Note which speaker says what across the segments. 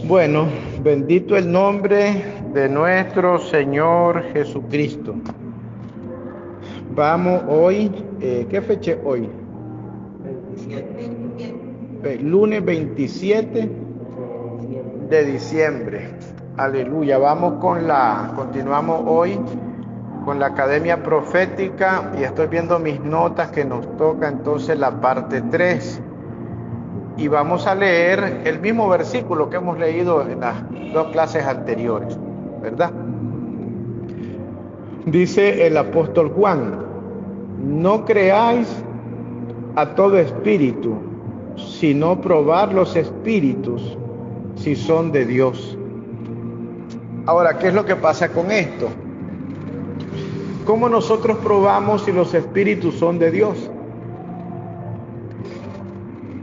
Speaker 1: Bueno, bendito el nombre de nuestro Señor Jesucristo. Vamos hoy, ¿qué fecha es hoy? Lunes 27 de diciembre. Aleluya. Continuamos hoy con la Academia Profética y estoy viendo mis notas que nos toca entonces la parte 3. Y vamos a leer el mismo versículo que hemos leído en las dos clases anteriores, ¿verdad? Dice el apóstol Juan: no creáis a todo espíritu, sino probar los espíritus si son de Dios. Ahora, ¿qué es lo que pasa con esto? ¿Cómo nosotros probamos si los espíritus son de Dios?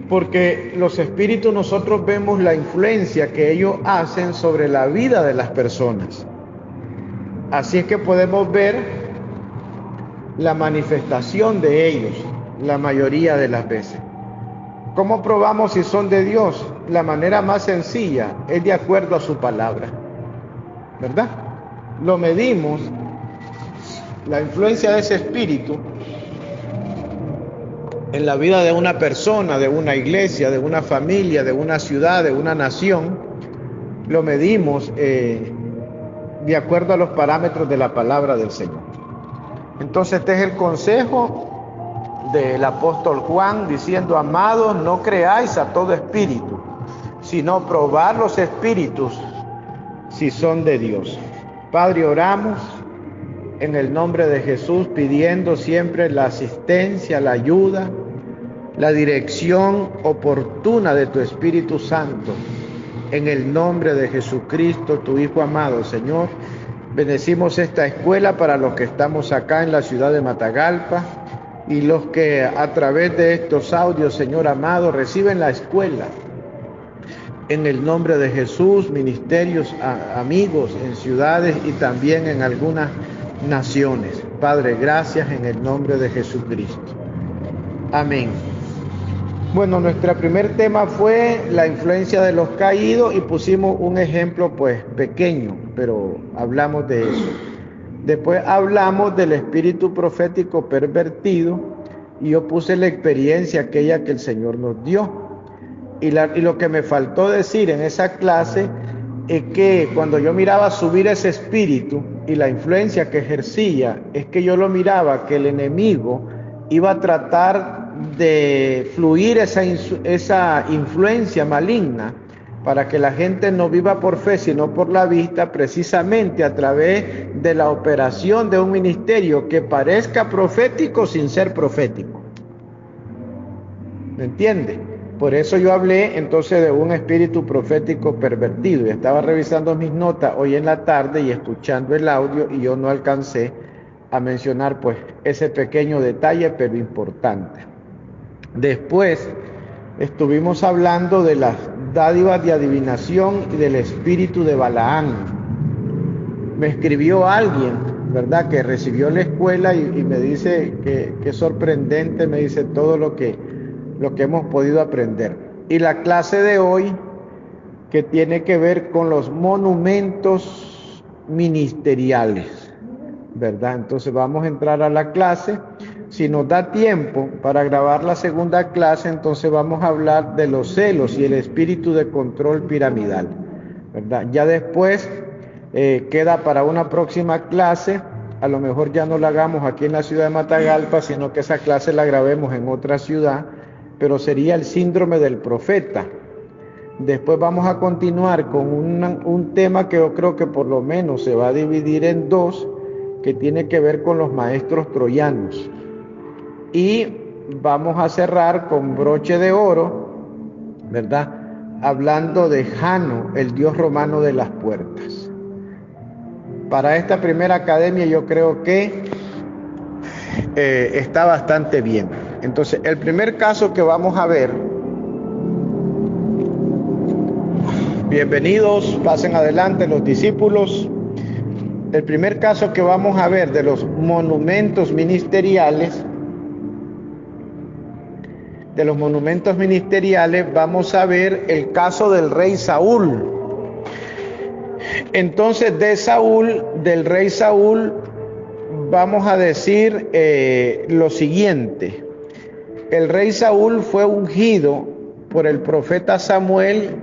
Speaker 1: Porque los espíritus nosotros vemos la influencia que ellos hacen sobre la vida de las personas. Así es que podemos ver la manifestación de ellos la mayoría de las veces. ¿Cómo probamos si son de Dios? La manera más sencilla es de acuerdo a su palabra, ¿verdad? Lo medimos, la influencia de ese espíritu en la vida de una persona, de una iglesia, de una familia, de una ciudad, de una nación, lo medimos de acuerdo a los parámetros de la palabra del Señor. Entonces este es el consejo del apóstol Juan diciendo: amados, no creáis a todo espíritu, sino probar los espíritus si son de Dios. Padre, oramos en el nombre de Jesús, pidiendo siempre la asistencia, la ayuda, la dirección oportuna de tu Espíritu Santo. En el nombre de Jesucristo, tu Hijo amado, Señor, bendecimos esta escuela para los que estamos acá en la ciudad de Matagalpa y los que a través de estos audios, Señor amado, reciben la escuela. En el nombre de Jesús, ministerios, amigos en ciudades y también en algunas naciones. Padre, gracias en el nombre de Jesucristo. Amén. Bueno, nuestro primer tema fue la influencia de los caídos y pusimos un ejemplo pues pequeño, pero hablamos de eso. Después hablamos del espíritu profético pervertido y yo puse la experiencia aquella que el Señor nos dio. Y lo que me faltó decir en esa clase es que cuando yo miraba subir ese espíritu y la influencia que ejercía, es que yo lo miraba que el enemigo iba a tratar de fluir esa influencia maligna para que la gente no viva por fe sino por la vista, precisamente a través de la operación de un ministerio que parezca profético sin ser profético. ¿Me entiende? Por eso yo hablé entonces de un espíritu profético pervertido. Y estaba revisando mis notas hoy en la tarde y escuchando el audio y yo no alcancé a mencionar pues ese pequeño detalle, pero importante. Después estuvimos hablando de las dádivas de adivinación y del espíritu de Balaán. Me escribió alguien, ¿verdad?, que recibió la escuela y me dice que es sorprendente, me dice todo lo que hemos podido aprender. Y la clase de hoy, que tiene que ver con los monumentos ministeriales, ¿verdad? Entonces vamos a entrar a la clase. Si nos da tiempo para grabar la segunda clase, entonces vamos a hablar de los celos y el espíritu de control piramidal, ¿verdad? Ya después queda para una próxima clase. A lo mejor ya no la hagamos aquí en la ciudad de Matagalpa, sino que esa clase la grabemos en otra ciudad, pero sería el síndrome del profeta. Después vamos a continuar con un tema que yo creo que por lo menos se va a dividir en dos, que tiene que ver con los maestros troyanos. Y vamos a cerrar con broche de oro, ¿verdad?, hablando de Jano, el dios romano de las puertas. Para esta primera academia yo creo que está bastante bien. Entonces, el primer caso que vamos a ver, bienvenidos, pasen adelante los discípulos. El primer caso que vamos a ver de los monumentos ministeriales, vamos a ver el caso del rey Saúl. Entonces del rey Saúl, vamos a decir lo siguiente. El rey Saúl fue ungido por el profeta Samuel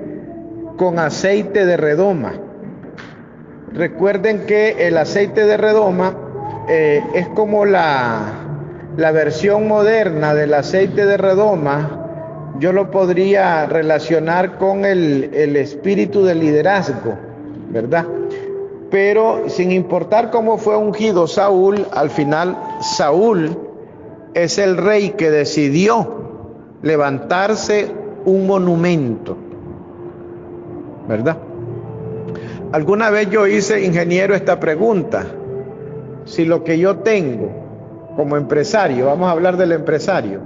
Speaker 1: con aceite de redoma. Recuerden que el aceite de redoma es como la versión moderna del aceite de redoma. Yo lo podría relacionar con el espíritu de liderazgo, ¿verdad? Pero sin importar cómo fue ungido Saúl, al final Saúl es el rey que decidió levantarse un monumento, ¿verdad? Alguna vez yo hice, ingeniero, esta pregunta: si lo que yo tengo como empresario, vamos a hablar del empresario,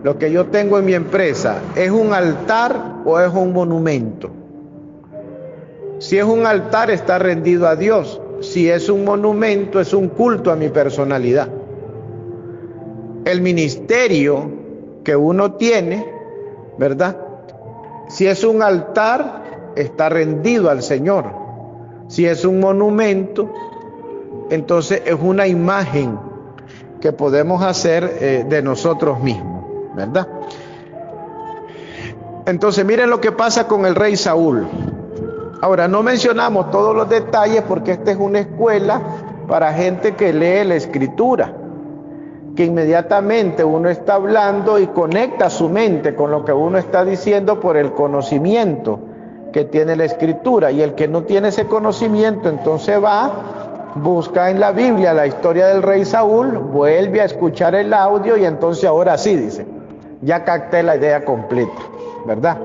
Speaker 1: lo que yo tengo en mi empresa, ¿es un altar o es un monumento? Si es un altar, está rendido a Dios. Si es un monumento, es un culto a mi personalidad. El ministerio que uno tiene, ¿verdad? Si es un altar, está rendido al Señor. Si es un monumento, entonces es una imagen que podemos hacer de nosotros mismos, ¿verdad? Entonces miren lo que pasa con el rey Saúl. Ahora, no mencionamos todos los detalles porque esta es una escuela para gente que lee la escritura, que inmediatamente uno está hablando y conecta su mente con lo que uno está diciendo por el conocimiento que tiene la escritura. Y el que no tiene ese conocimiento, entonces busca en la Biblia la historia del rey Saúl, vuelve a escuchar el audio y entonces ahora sí dice, ya capté la idea completa, ¿verdad?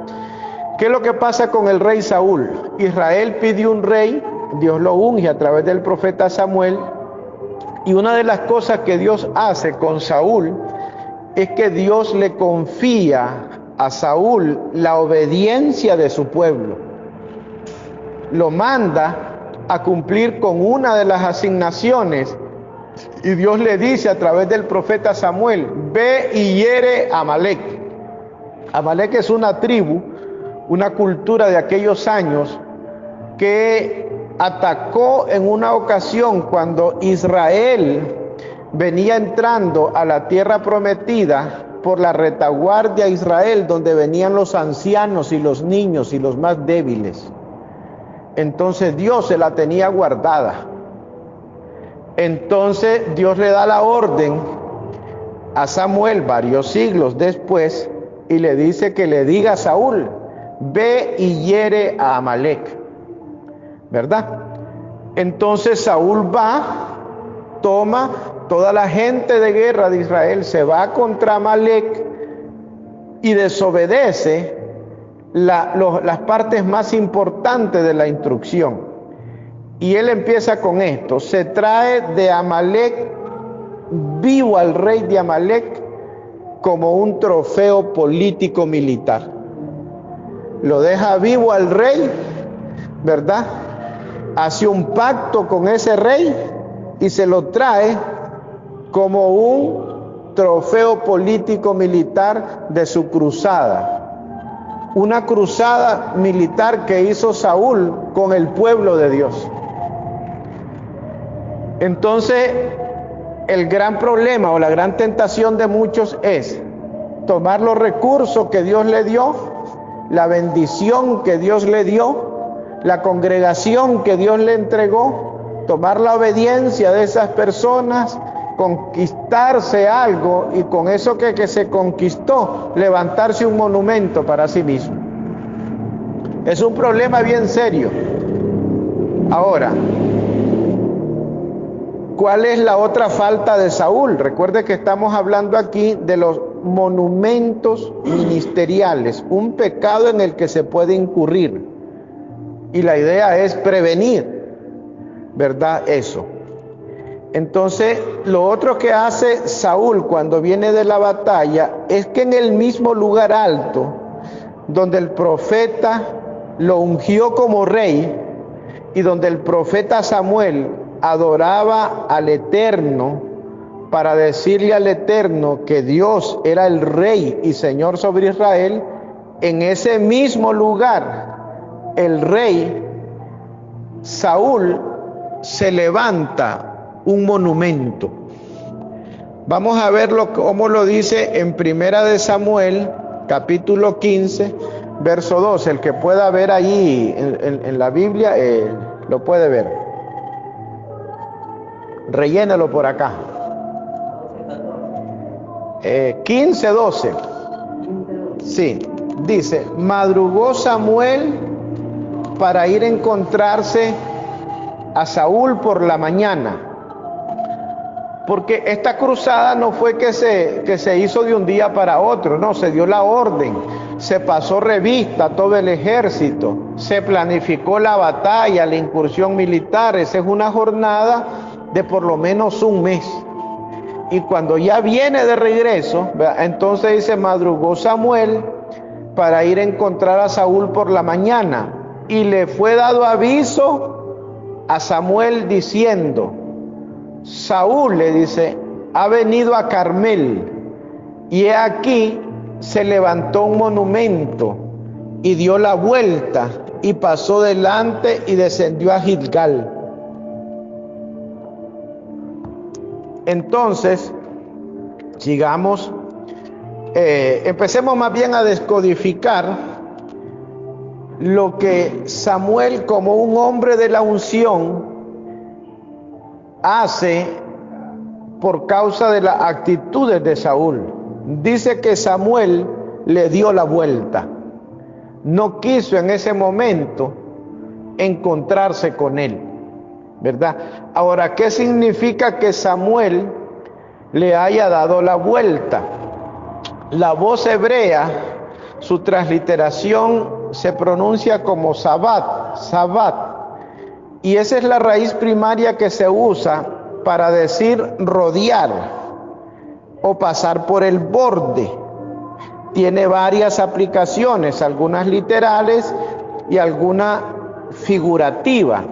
Speaker 1: ¿Qué es lo que pasa con el rey Saúl? Israel pidió un rey, Dios lo unge a través del profeta Samuel, y una de las cosas que Dios hace con Saúl es que Dios le confía a Saúl la obediencia de su pueblo. Lo manda a cumplir con una de las asignaciones y Dios le dice a través del profeta Samuel: ve y hiere a Amalek. Amalek es una tribu, una cultura de aquellos años que atacó en una ocasión cuando Israel venía entrando a la tierra prometida por la retaguardia de Israel, donde venían los ancianos y los niños y los más débiles. Entonces Dios se la tenía guardada. Entonces Dios le da la orden a Samuel varios siglos después y le dice que le diga a Saúl: ve y hiere a Amalek, ¿verdad? Entonces Saúl va, toma toda la gente de guerra de Israel, se va contra Amalek y desobedece las partes más importantes de la instrucción. Y él empieza con esto: se trae de Amalek vivo al rey de Amalek como un trofeo político militar. Lo deja vivo al rey, ¿verdad? Hace un pacto con ese rey y se lo trae como un trofeo político militar de su cruzada. Una cruzada militar que hizo Saúl con el pueblo de Dios. Entonces, el gran problema o la gran tentación de muchos es tomar los recursos que Dios le dio, la bendición que Dios le dio, la congregación que Dios le entregó, tomar la obediencia de esas personas, conquistarse algo y con eso que se conquistó, levantarse un monumento para sí mismo. Es un problema bien serio. Ahora, ¿cuál es la otra falta de Saúl? Recuerde que estamos hablando aquí de los monumentos ministeriales, un pecado en el que se puede incurrir. Y la idea es prevenir, ¿verdad? Eso. Entonces, lo otro que hace Saúl cuando viene de la batalla es que en el mismo lugar alto, donde el profeta lo ungió como rey y donde el profeta Samuel adoraba al Eterno para decirle al Eterno que Dios era el rey y señor sobre Israel, en ese mismo lugar el rey Saúl se levanta un monumento. Vamos a verlo cómo lo dice en Primera de Samuel, capítulo 15, verso 12. El que pueda ver allí en la Biblia, lo puede ver. Rellénalo por acá. 15, 12. Sí, dice, madrugó Samuel para ir a encontrarse a Saúl por la mañana. Porque esta cruzada no fue que se hizo de un día para otro, no, se dio la orden, se pasó revista a todo el ejército, se planificó la batalla, la incursión militar. Esa es una jornada de por lo menos un mes. Y cuando ya viene de regreso, entonces dice, madrugó Samuel para ir a encontrar a Saúl por la mañana. Y le fue dado aviso a Samuel diciendo, Saúl, le dice, ha venido a Carmel, y he aquí se levantó un monumento y dio la vuelta y pasó delante y descendió a Gilgal. Entonces, sigamos, empecemos más bien a descodificar lo que Samuel, como un hombre de la unción, hace por causa de las actitudes de Saúl. Dice que Samuel le dio la vuelta. No quiso en ese momento encontrarse con él, ¿verdad? Ahora, ¿qué significa que Samuel le haya dado la vuelta? La voz hebrea, su transliteración se pronuncia como sabat, sabat, y esa es la raíz primaria que se usa para decir rodear o pasar por el borde. Tiene varias aplicaciones, algunas literales y alguna figurativa.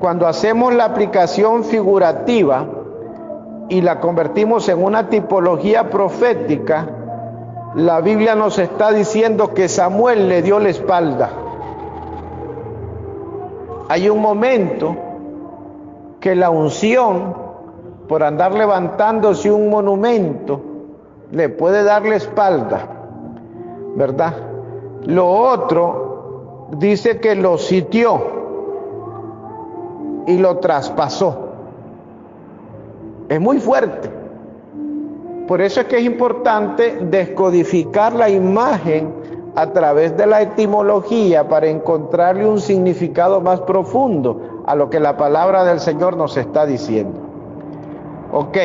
Speaker 1: Cuando hacemos la aplicación figurativa y la convertimos en una tipología profética, la Biblia nos está diciendo que Samuel le dio la espalda. Hay un momento que la unción, por andar levantándose un monumento, le puede dar la espalda, ¿verdad? Lo otro dice que lo sitió y lo traspasó. Es muy fuerte. Por eso es que es importante descodificar la imagen a través de la etimología para encontrarle un significado más profundo a lo que la palabra del Señor nos está diciendo. Ok,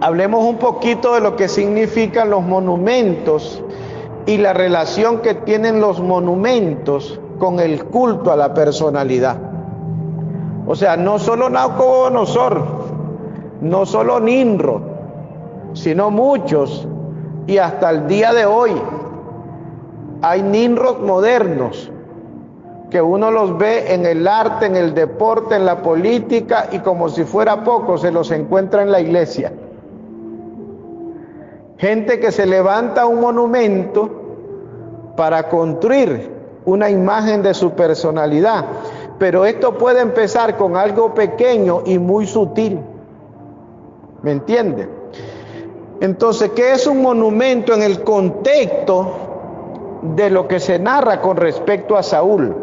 Speaker 1: hablemos un poquito de lo que significan los monumentos y la relación que tienen los monumentos con el culto a la personalidad. O sea, no solo Nabucodonosor, no solo Nimrod, sino muchos, y hasta el día de hoy hay Nimrod modernos que uno los ve en el arte, en el deporte, en la política, y como si fuera poco se los encuentra en la iglesia. Gente que se levanta un monumento para construir una imagen de su personalidad, pero esto puede empezar con algo pequeño y muy sutil. ¿Me entiende? Entonces, ¿qué es un monumento en el contexto de lo que se narra con respecto a Saúl?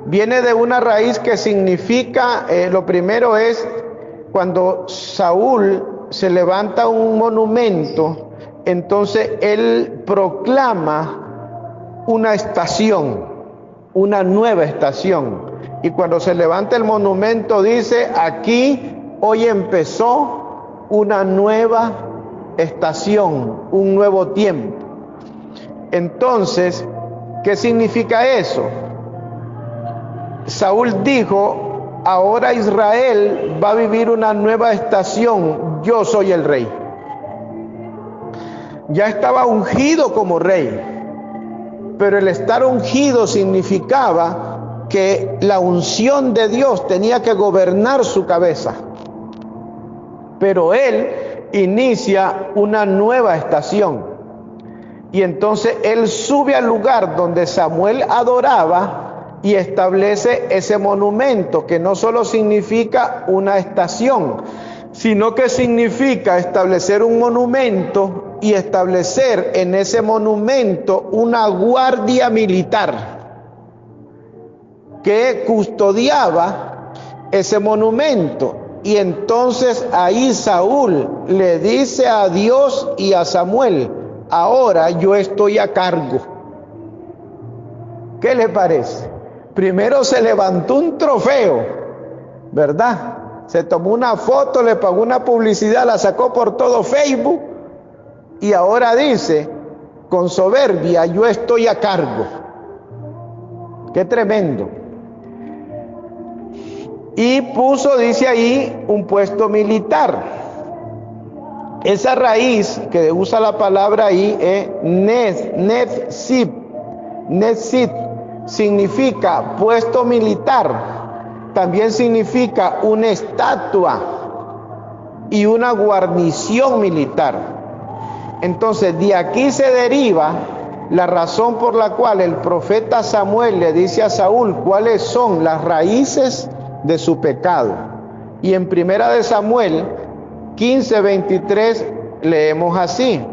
Speaker 1: Viene de una raíz que significa, lo primero es cuando Saúl se levanta un monumento, entonces él proclama una estación, una nueva estación. Y cuando se levanta el monumento dice, aquí hoy empezó una nueva estación, un nuevo tiempo. Entonces, ¿qué significa eso? Saúl dijo, ahora Israel va a vivir una nueva estación, yo soy el rey. Ya estaba ungido como rey, pero el estar ungido significaba que la unción de Dios tenía que gobernar su cabeza. Pero él inicia una nueva estación. Y entonces él sube al lugar donde Samuel adoraba y establece ese monumento, que no solo significa una estación, sino que significa establecer un monumento y establecer en ese monumento una guardia militar que custodiaba ese monumento. Y entonces ahí Saúl le dice a Dios y a Samuel: ahora yo estoy a cargo. ¿Qué le parece? Primero se levantó un trofeo, ¿verdad? Se tomó una foto, le pagó una publicidad, la sacó por todo Facebook, y ahora dice con soberbia: yo estoy a cargo. Qué tremendo. Y puso, dice ahí, un puesto militar. Esa raíz que usa la palabra ahí es Netzib. Netzib significa puesto militar. También significa una estatua y una guarnición militar. Entonces, de aquí se deriva la razón por la cual el profeta Samuel le dice a Saúl cuáles son las raíces de su pecado. Y en Primera de Samuel 15:23 leemos así: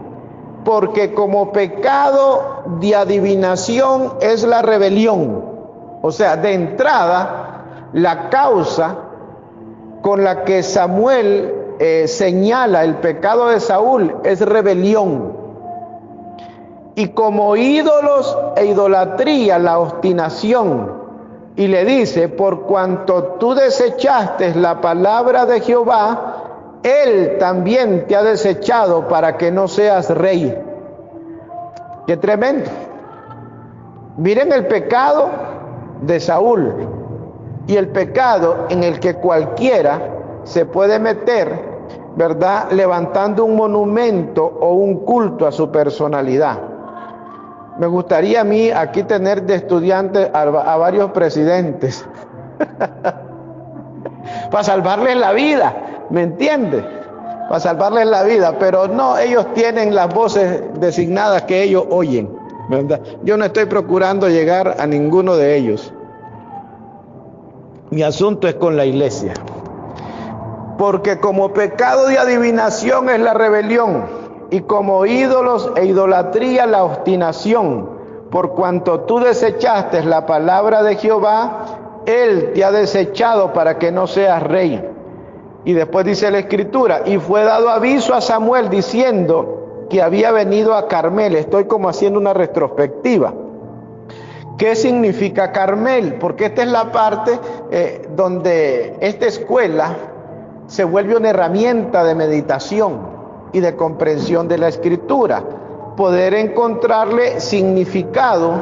Speaker 1: porque como pecado de adivinación es la rebelión. O sea, de entrada, la causa con la que Samuel señala el pecado de Saúl es rebelión. Y como ídolos e idolatría, la obstinación. Y le dice: por cuanto tú desechaste la palabra de Jehová, Él también te ha desechado para que no seas rey. ¡Qué tremendo! Miren el pecado de Saúl y el pecado en el que cualquiera se puede meter, ¿verdad? Levantando un monumento o un culto a su personalidad. Me gustaría a mí aquí tener de estudiantes a varios presidentes para salvarles la vida, ¿me entiende? Para salvarles la vida, pero no, ellos tienen las voces designadas que ellos oyen, ¿verdad? Yo no estoy procurando llegar a ninguno de ellos. Mi asunto es con la iglesia. Porque como pecado de adivinación es la rebelión, y como ídolos e idolatría la obstinación, por cuanto tú desechaste la palabra de Jehová, Él te ha desechado para que no seas rey. Y después dice la Escritura: y fue dado aviso a Samuel diciendo que había venido a Carmel. Estoy como haciendo una retrospectiva. ¿Qué significa Carmel? Porque esta es la parte donde esta escuela se vuelve una herramienta de meditación y de comprensión de la Escritura, poder encontrarle significado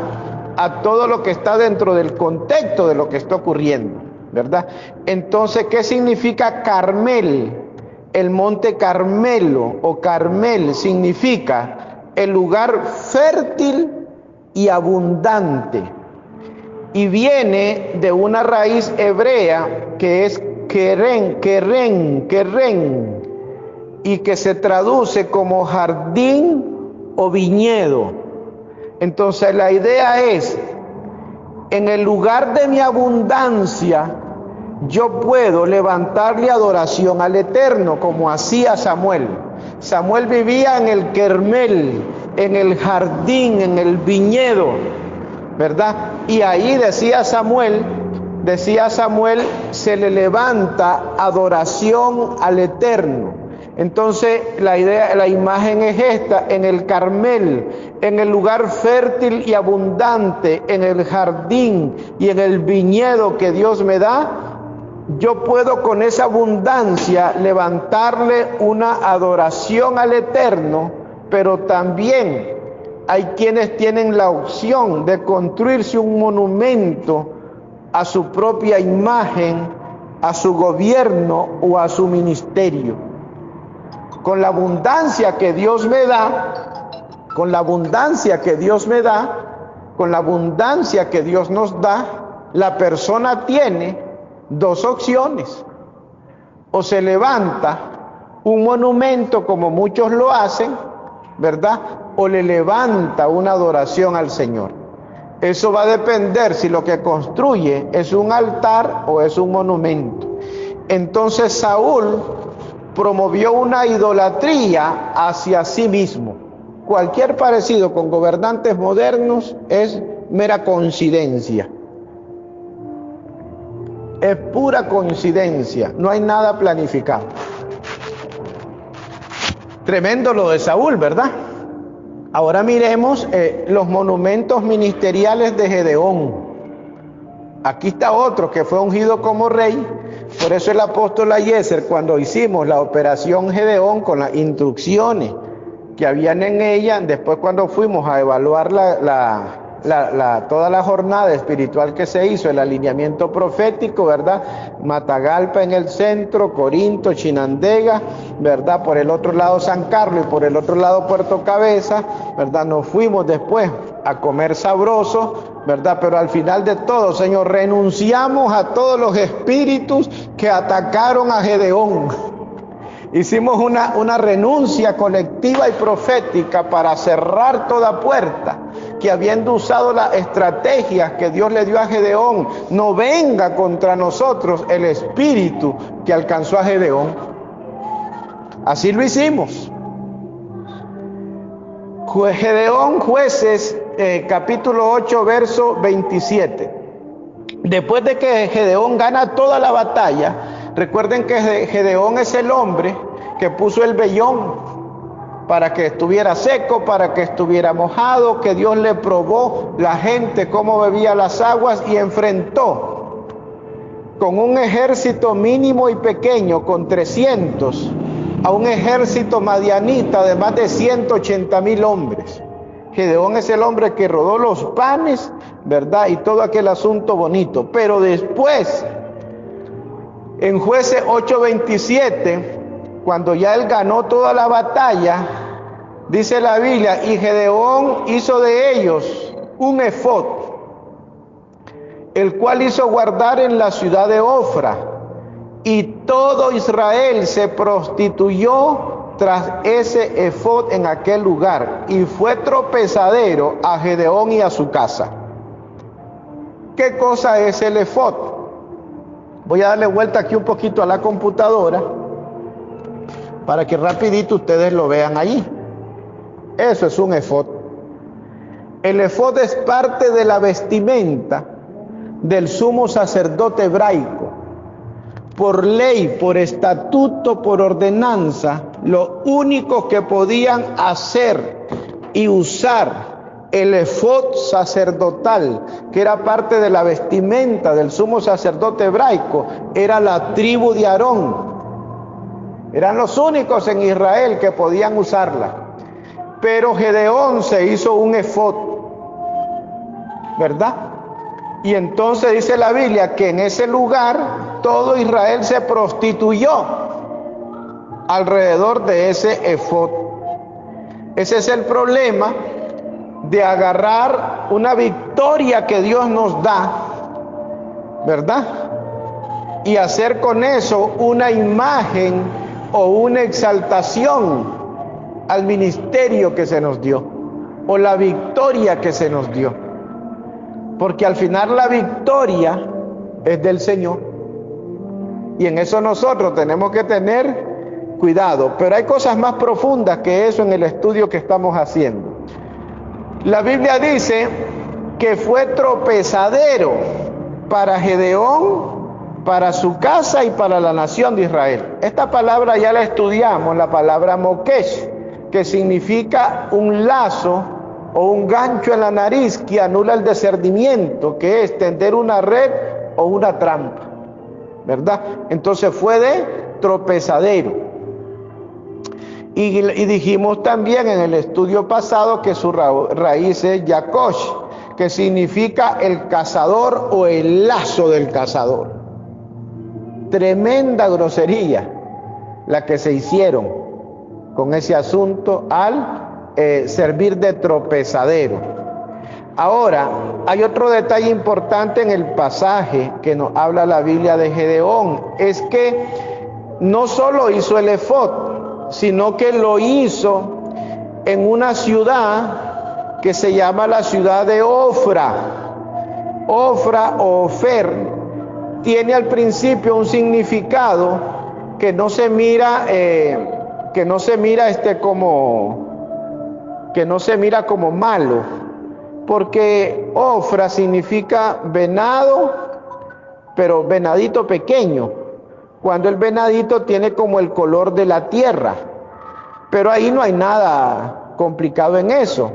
Speaker 1: a todo lo que está dentro del contexto de lo que está ocurriendo, ¿verdad? Entonces, ¿qué significa Carmel? El monte Carmelo o Carmel significa el lugar fértil y abundante, y viene de una raíz hebrea que es keren, y que se traduce como jardín o viñedo. Entonces la idea es: en el lugar de mi abundancia yo puedo levantarle adoración al Eterno, como hacía Samuel. Samuel vivía en el Carmel, en el jardín, en el viñedo, ¿verdad? Y ahí decía Samuel, se le levanta adoración al Eterno. Entonces la imagen es esta: en el Carmel, en el lugar fértil y abundante, en el jardín y en el viñedo que Dios me da, yo puedo con esa abundancia levantarle una adoración al Eterno. Pero también hay quienes tienen la opción de construirse un monumento a su propia imagen, a su gobierno o a su ministerio. Con la abundancia que Dios me da, con la abundancia que Dios me da, con la abundancia que Dios nos da, la persona tiene dos opciones: o se levanta un monumento como muchos lo hacen, ¿verdad? O le levanta una adoración al Señor. Eso va a depender si lo que construye es un altar o es un monumento. Entonces Saúl promovió una idolatría hacia sí mismo. Cualquier parecido con gobernantes modernos es mera coincidencia. Es pura coincidencia, no hay nada planificado. Tremendo lo de Saúl, ¿verdad? Ahora miremos los monumentos ministeriales de Gedeón. Aquí está otro que fue ungido como rey. Por eso el apóstol Eliezer, cuando hicimos la operación Gedeón con las instrucciones que habían en ella, después cuando fuimos a evaluar toda la jornada espiritual que se hizo, el alineamiento profético, ¿verdad? Matagalpa en el centro, Corinto, Chinandega, ¿verdad? Por el otro lado San Carlos y por el otro lado Puerto Cabeza, ¿verdad? Nos fuimos después a comer sabroso, ¿verdad? Pero al final de todo, Señor, renunciamos a todos los espíritus que atacaron a Gedeón. Hicimos una renuncia colectiva y profética para cerrar toda puerta, que habiendo usado las estrategias que Dios le dio a Gedeón, no venga contra nosotros el espíritu que alcanzó a Gedeón. Así lo hicimos. Gedeón, Jueces, capítulo 8, verso 27. Después de que Gedeón gana toda la batalla, recuerden que Gedeón es el hombre que puso el vellón para que estuviera seco, para que estuviera mojado, que Dios le probó la gente cómo bebía las aguas y enfrentó con un ejército mínimo y pequeño, con 300, a un ejército madianita de más de 180,000 hombres. Gedeón es el hombre que rodó los panes, ¿verdad? Y todo aquel asunto bonito. Pero después, en Jueces 8:27, cuando ya él ganó toda la batalla, dice la Biblia, y Gedeón hizo de ellos un efod, el cual hizo guardar en la ciudad de Ofra, y todo Israel se prostituyó tras ese efod en aquel lugar, y fue tropezadero a Gedeón y a su casa. ¿Qué cosa es el efod? Voy a darle vuelta aquí un poquito a la computadora para que rapidito ustedes lo vean allí. Eso es un efod. El efod es parte de la vestimenta del sumo sacerdote hebraico. Por ley, por estatuto, por ordenanza, lo único que podían hacer y usar el efod sacerdotal, que era parte de la vestimenta del sumo sacerdote hebraico, era la tribu de Aarón. Eran los únicos en Israel que podían usarla. Pero Gedeón se hizo un efod, ¿verdad? Y entonces dice la Biblia que en ese lugar todo Israel se prostituyó alrededor de ese efod. Ese es el problema de agarrar una victoria que Dios nos da, ¿verdad? Y hacer con eso una imagen o una exaltación al ministerio que se nos dio, o la victoria que se nos dio. Porque al final la victoria es del Señor. Y en eso nosotros tenemos que tener cuidado. Pero hay cosas más profundas que eso en el estudio que estamos haciendo. La Biblia dice que fue tropezadero para Gedeón, para su casa y para la nación de Israel. Esta palabra ya la estudiamos, la palabra mokesh, que significa un lazo o un gancho en la nariz que anula el discernimiento, que es tender una red o una trampa, ¿verdad? Entonces fue de tropezadero. Y dijimos también en el estudio pasado que su raíz es yakosh, que significa el cazador o el lazo del cazador. Tremenda grosería la que se hicieron con ese asunto al servir de tropezadero. Ahora, hay otro detalle importante en el pasaje que nos habla la Biblia de Gedeón, es que no solo hizo el efod, sino que lo hizo en una ciudad que se llama la ciudad de Ofra. Ofra o Ofer tiene al principio un significado que no se mira como malo, porque Ofra significa venado, pero venadito pequeño, cuando el venadito tiene como el color de la tierra. Pero ahí no hay nada complicado en eso,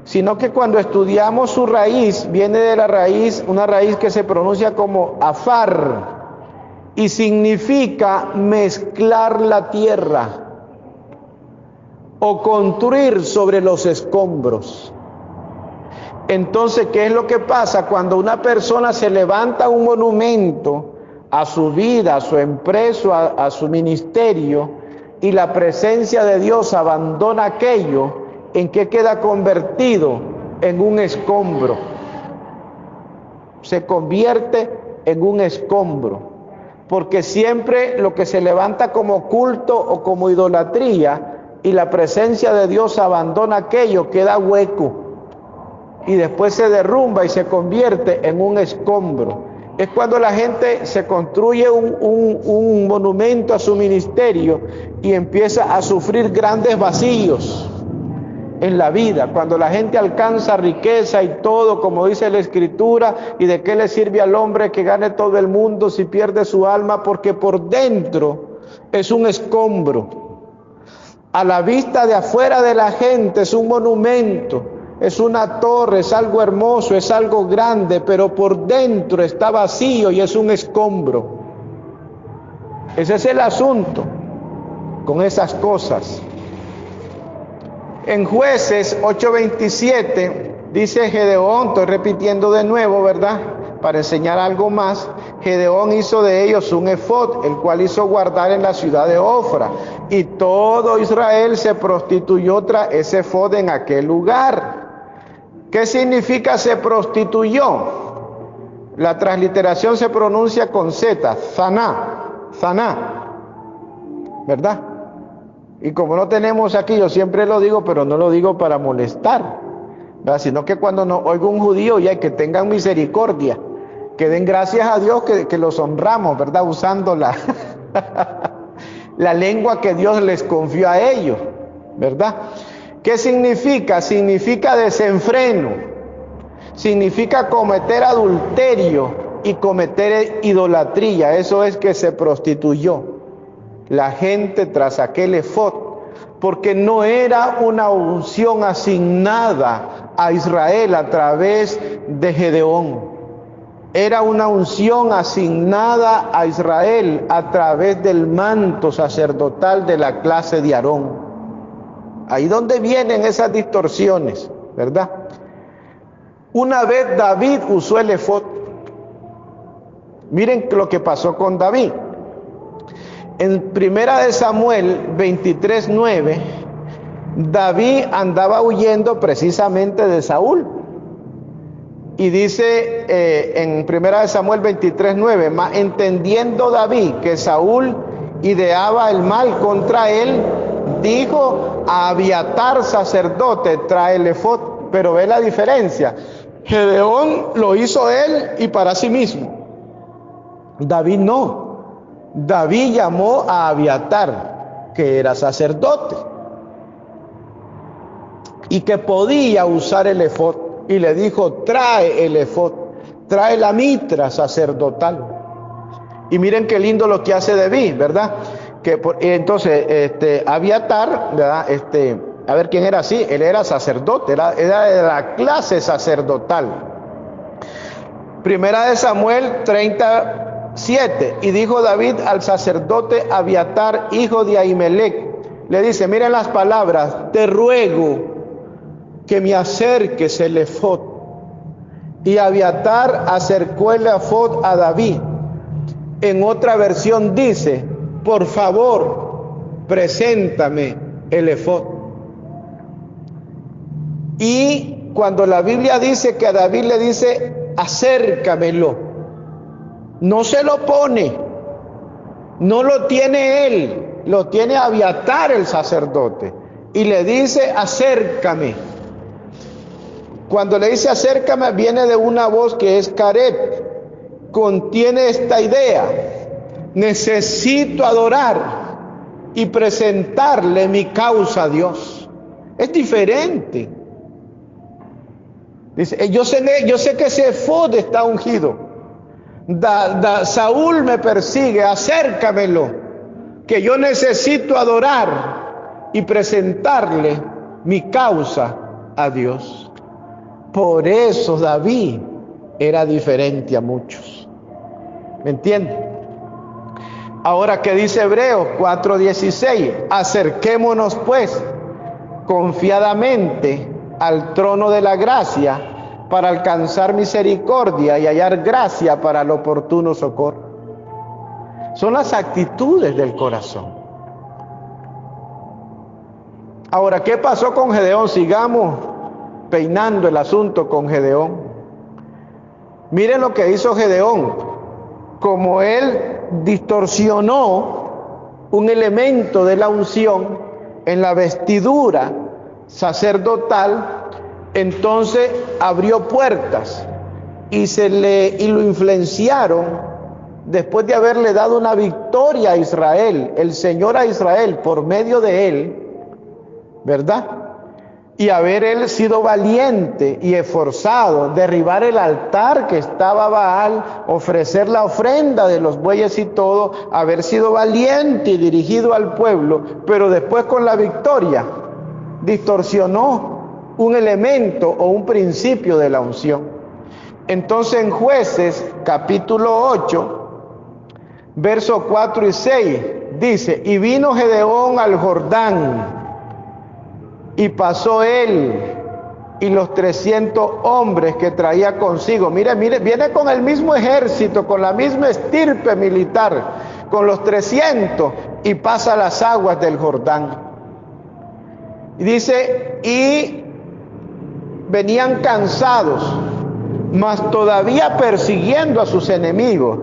Speaker 1: sino que cuando estudiamos su raíz, viene de la raíz, una raíz que se pronuncia como afar, y significa mezclar la tierra o construir sobre los escombros. Entonces, ¿qué es lo que pasa? Cuando una persona se levanta un monumento a su vida, a su empresa, a su ministerio, y la presencia de Dios abandona aquello, ¿en qué queda convertido? En un escombro. Se convierte en un escombro, porque siempre lo que se levanta como culto o como idolatría y la presencia de Dios abandona aquello, queda hueco y después se derrumba y se convierte en un escombro. Es cuando la gente se construye un monumento a su ministerio y empieza a sufrir grandes vacíos en la vida, cuando la gente alcanza riqueza y todo, como dice la Escritura, y de qué le sirve al hombre que gane todo el mundo si pierde su alma, porque por dentro es un escombro. A la vista de afuera de la gente es un monumento, es una torre, es algo hermoso, es algo grande, pero por dentro está vacío y es un escombro. Ese es el asunto con esas cosas. En Jueces 8:27 dice Gedeón, estoy repitiendo de nuevo, ¿verdad?, para enseñar algo más. Gedeón hizo de ellos un efod, el cual hizo guardar en la ciudad de Ofra, y todo Israel se prostituyó tras ese efod en aquel lugar. ¿Qué significa se prostituyó? La transliteración se pronuncia con Z, zaná, ¿verdad? Y como no tenemos aquí, yo siempre lo digo, pero no lo digo para molestar, ¿verdad?, sino que cuando nos oiga un judío, ya que tengan misericordia, que den gracias a Dios que los honramos, ¿verdad?, usando la lengua que Dios les confió a ellos, ¿verdad? ¿Qué significa? Significa desenfreno, significa cometer adulterio y cometer idolatría. Eso es que se prostituyó la gente tras aquel efod, porque no era una unción asignada a Israel a través de Gedeón, era una unción asignada a Israel a través del manto sacerdotal de la clase de Aarón. Ahí donde vienen esas distorsiones, ¿verdad? Una vez David usó el efod. Miren lo que pasó con David. En 1 Samuel 23:9, David andaba huyendo precisamente de Saúl. Y dice en 1 Samuel 23:9, mas entendiendo David que Saúl ideaba el mal contra él, dijo a Abiatar sacerdote, trae el efod. Pero ve la diferencia. Gedeón lo hizo él y para sí mismo. David no. David llamó a Abiatar, que era sacerdote y que podía usar el efod, y le dijo, trae el efod, trae la mitra sacerdotal. Y miren qué lindo lo que hace David, ¿verdad? Entonces, Abiatar, ¿verdad? A ver quién era así, él era sacerdote, era de la clase sacerdotal. 1 Samuel 37, y dijo David al sacerdote Abiatar, hijo de Ahimelech, le dice, miren las palabras, te ruego que me acerques el efod. Y Abiatar acercó el efod a David. En otra versión dice, por favor, preséntame el efod. Y cuando la Biblia dice que a David le dice, acércamelo, no se lo pone, no lo tiene él, lo tiene Abiatar el sacerdote, y le dice, acércame. Cuando le dice acércame, viene de una voz que es Careb. Contiene esta idea: necesito adorar y presentarle mi causa a Dios. Es diferente. Dice, yo sé que ese efod está ungido. Saúl me persigue, acércamelo, que yo necesito adorar y presentarle mi causa a Dios. Por eso David era diferente a muchos. ¿Me entienden? Ahora, ¿qué dice Hebreos 4:16? Acerquémonos pues confiadamente al trono de la gracia para alcanzar misericordia y hallar gracia para el oportuno socorro. Son las actitudes del corazón. Ahora, ¿qué pasó con Gedeón? Sigamos peinando el asunto con Gedeón. Miren lo que hizo Gedeón. Como él distorsionó un elemento de la unción en la vestidura sacerdotal, entonces abrió puertas y lo influenciaron después de haberle dado una victoria a Israel, el Señor a Israel por medio de él, ¿verdad? Y haber él sido valiente y esforzado, derribar el altar que estaba Baal, ofrecer la ofrenda de los bueyes y todo, haber sido valiente y dirigido al pueblo, pero después con la victoria distorsionó un elemento o un principio de la unción. Entonces en Jueces capítulo 8, versos 4 y 6, dice, y vino Gedeón al Jordán, y pasó él y los 300 hombres que traía consigo. Mire, viene con el mismo ejército, con la misma estirpe militar, con los 300, y pasa las aguas del Jordán. Y dice, y venían cansados, mas todavía persiguiendo a sus enemigos.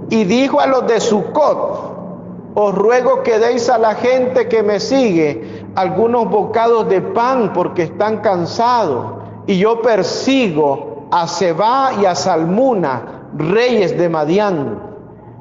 Speaker 1: Y dijo a los de Sucot, os ruego que deis a la gente que me sigue algunos bocados de pan, porque están cansados, y yo persigo a Seba y a Salmuna, reyes de Madián.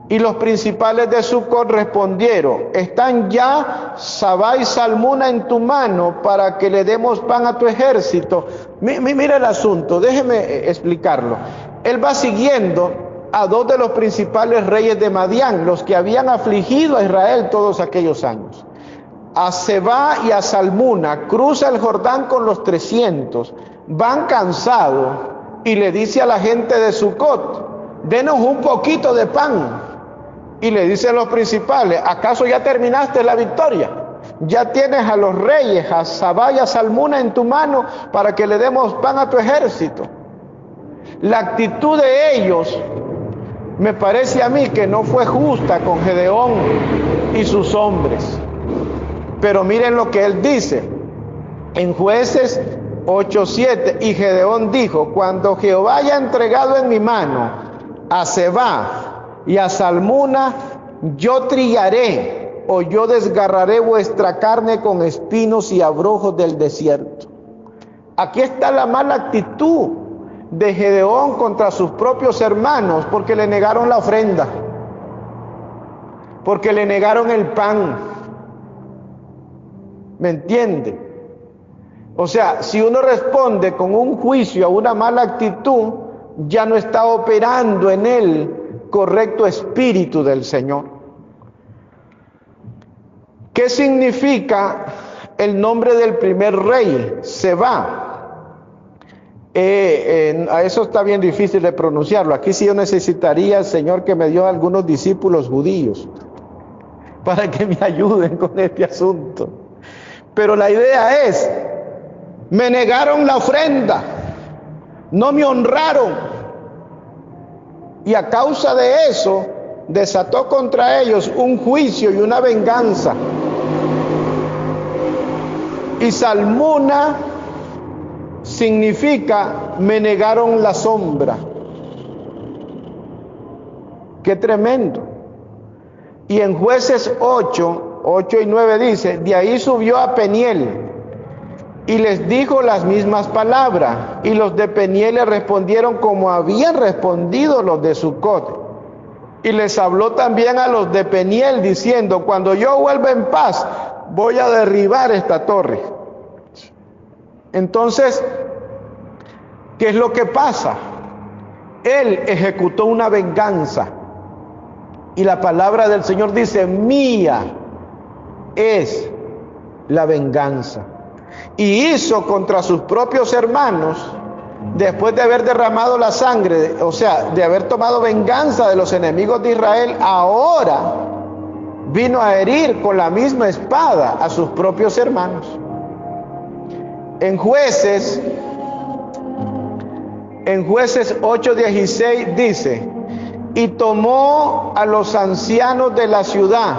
Speaker 1: Y los principales de Sucot respondieron, ¿están ya Seba y Salmuna en tu mano para que le demos pan a tu ejército? Mira el asunto, déjeme explicarlo. Él va siguiendo a dos de los principales reyes de Madián, los que habían afligido a Israel todos aquellos años. A Seba y a Salmuna, cruza el Jordán con los 300, van cansados, y le dice a la gente de Sucot, denos un poquito de pan. Y le dicen los principales, ¿acaso ya terminaste la victoria? Ya tienes a los reyes, a Seba y a Salmuna en tu mano para que le demos pan a tu ejército. La actitud de ellos me parece a mí que no fue justa con Gedeón y sus hombres. Pero miren lo que él dice en Jueces 8:7, y Gedeón dijo, cuando Jehová haya entregado en mi mano a Seba y a Salmuna, yo trillaré o yo desgarraré vuestra carne con espinos y abrojos del desierto. Aquí está la mala actitud de Gedeón contra sus propios hermanos, porque le negaron la ofrenda, porque le negaron el pan. ¿Me entiende? O sea, si uno responde con un juicio a una mala actitud, ya no está operando en el correcto espíritu del Señor. ¿Qué significa el nombre del primer rey? Seba. A eso está bien difícil de pronunciarlo. Aquí sí yo necesitaría al Señor que me dio algunos discípulos judíos para que me ayuden con este asunto. Pero la idea es, me negaron la ofrenda, no me honraron, y a causa de eso desató contra ellos un juicio y una venganza. Y Salmuna significa me negaron la sombra. Qué tremendo. Y en Jueces 8 y 9 dice, de ahí subió a Peniel y les dijo las mismas palabras, y los de Peniel le respondieron como habían respondido los de Sucot. Y les habló también a los de Peniel diciendo: cuando yo vuelva en paz, voy a derribar esta torre. Entonces, ¿qué es lo que pasa? Él ejecutó una venganza. Y la palabra del Señor dice: mía es la venganza. Y hizo contra sus propios hermanos, después de haber derramado la sangre, o sea, de haber tomado venganza de los enemigos de Israel, ahora vino a herir con la misma espada a sus propios hermanos. En Jueces 8:16 dice: y tomó a los ancianos de la ciudad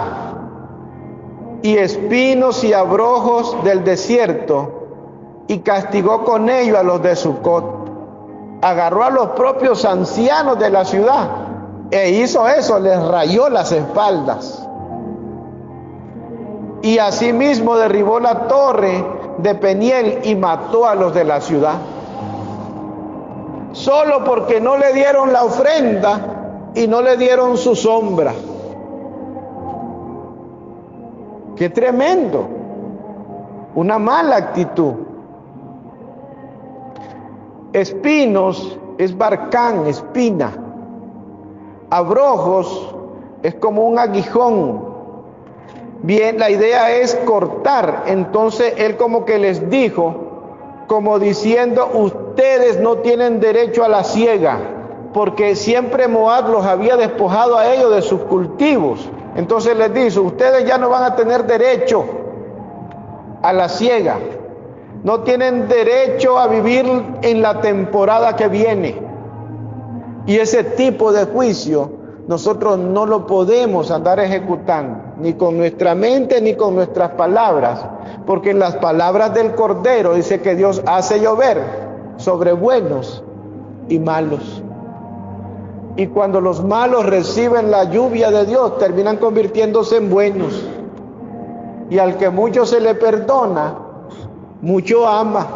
Speaker 1: y espinos y abrojos del desierto, y castigó con ellos a los de Sucot. Agarró a los propios ancianos de la ciudad e hizo eso, les rayó las espaldas. Y asimismo derribó la torre de Peniel y mató a los de la ciudad, solo porque no le dieron la ofrenda y no le dieron su sombra. ¡Qué tremendo! Una mala actitud. Espinos es barcán, espina. Abrojos es como un aguijón. Bien, la idea es cortar. Entonces él como que les dijo, como diciendo: ustedes no tienen derecho a la siega, porque siempre Moab los había despojado a ellos de sus cultivos. Entonces les dice: ustedes ya no van a tener derecho a la siega, no tienen derecho a vivir en la temporada que viene. Y ese tipo de juicio nosotros no lo podemos andar ejecutando, ni con nuestra mente ni con nuestras palabras, porque en las palabras del Cordero dice que Dios hace llover sobre buenos y malos. Y cuando los malos reciben la lluvia de Dios, terminan convirtiéndose en buenos. Y al que mucho se le perdona, mucho ama.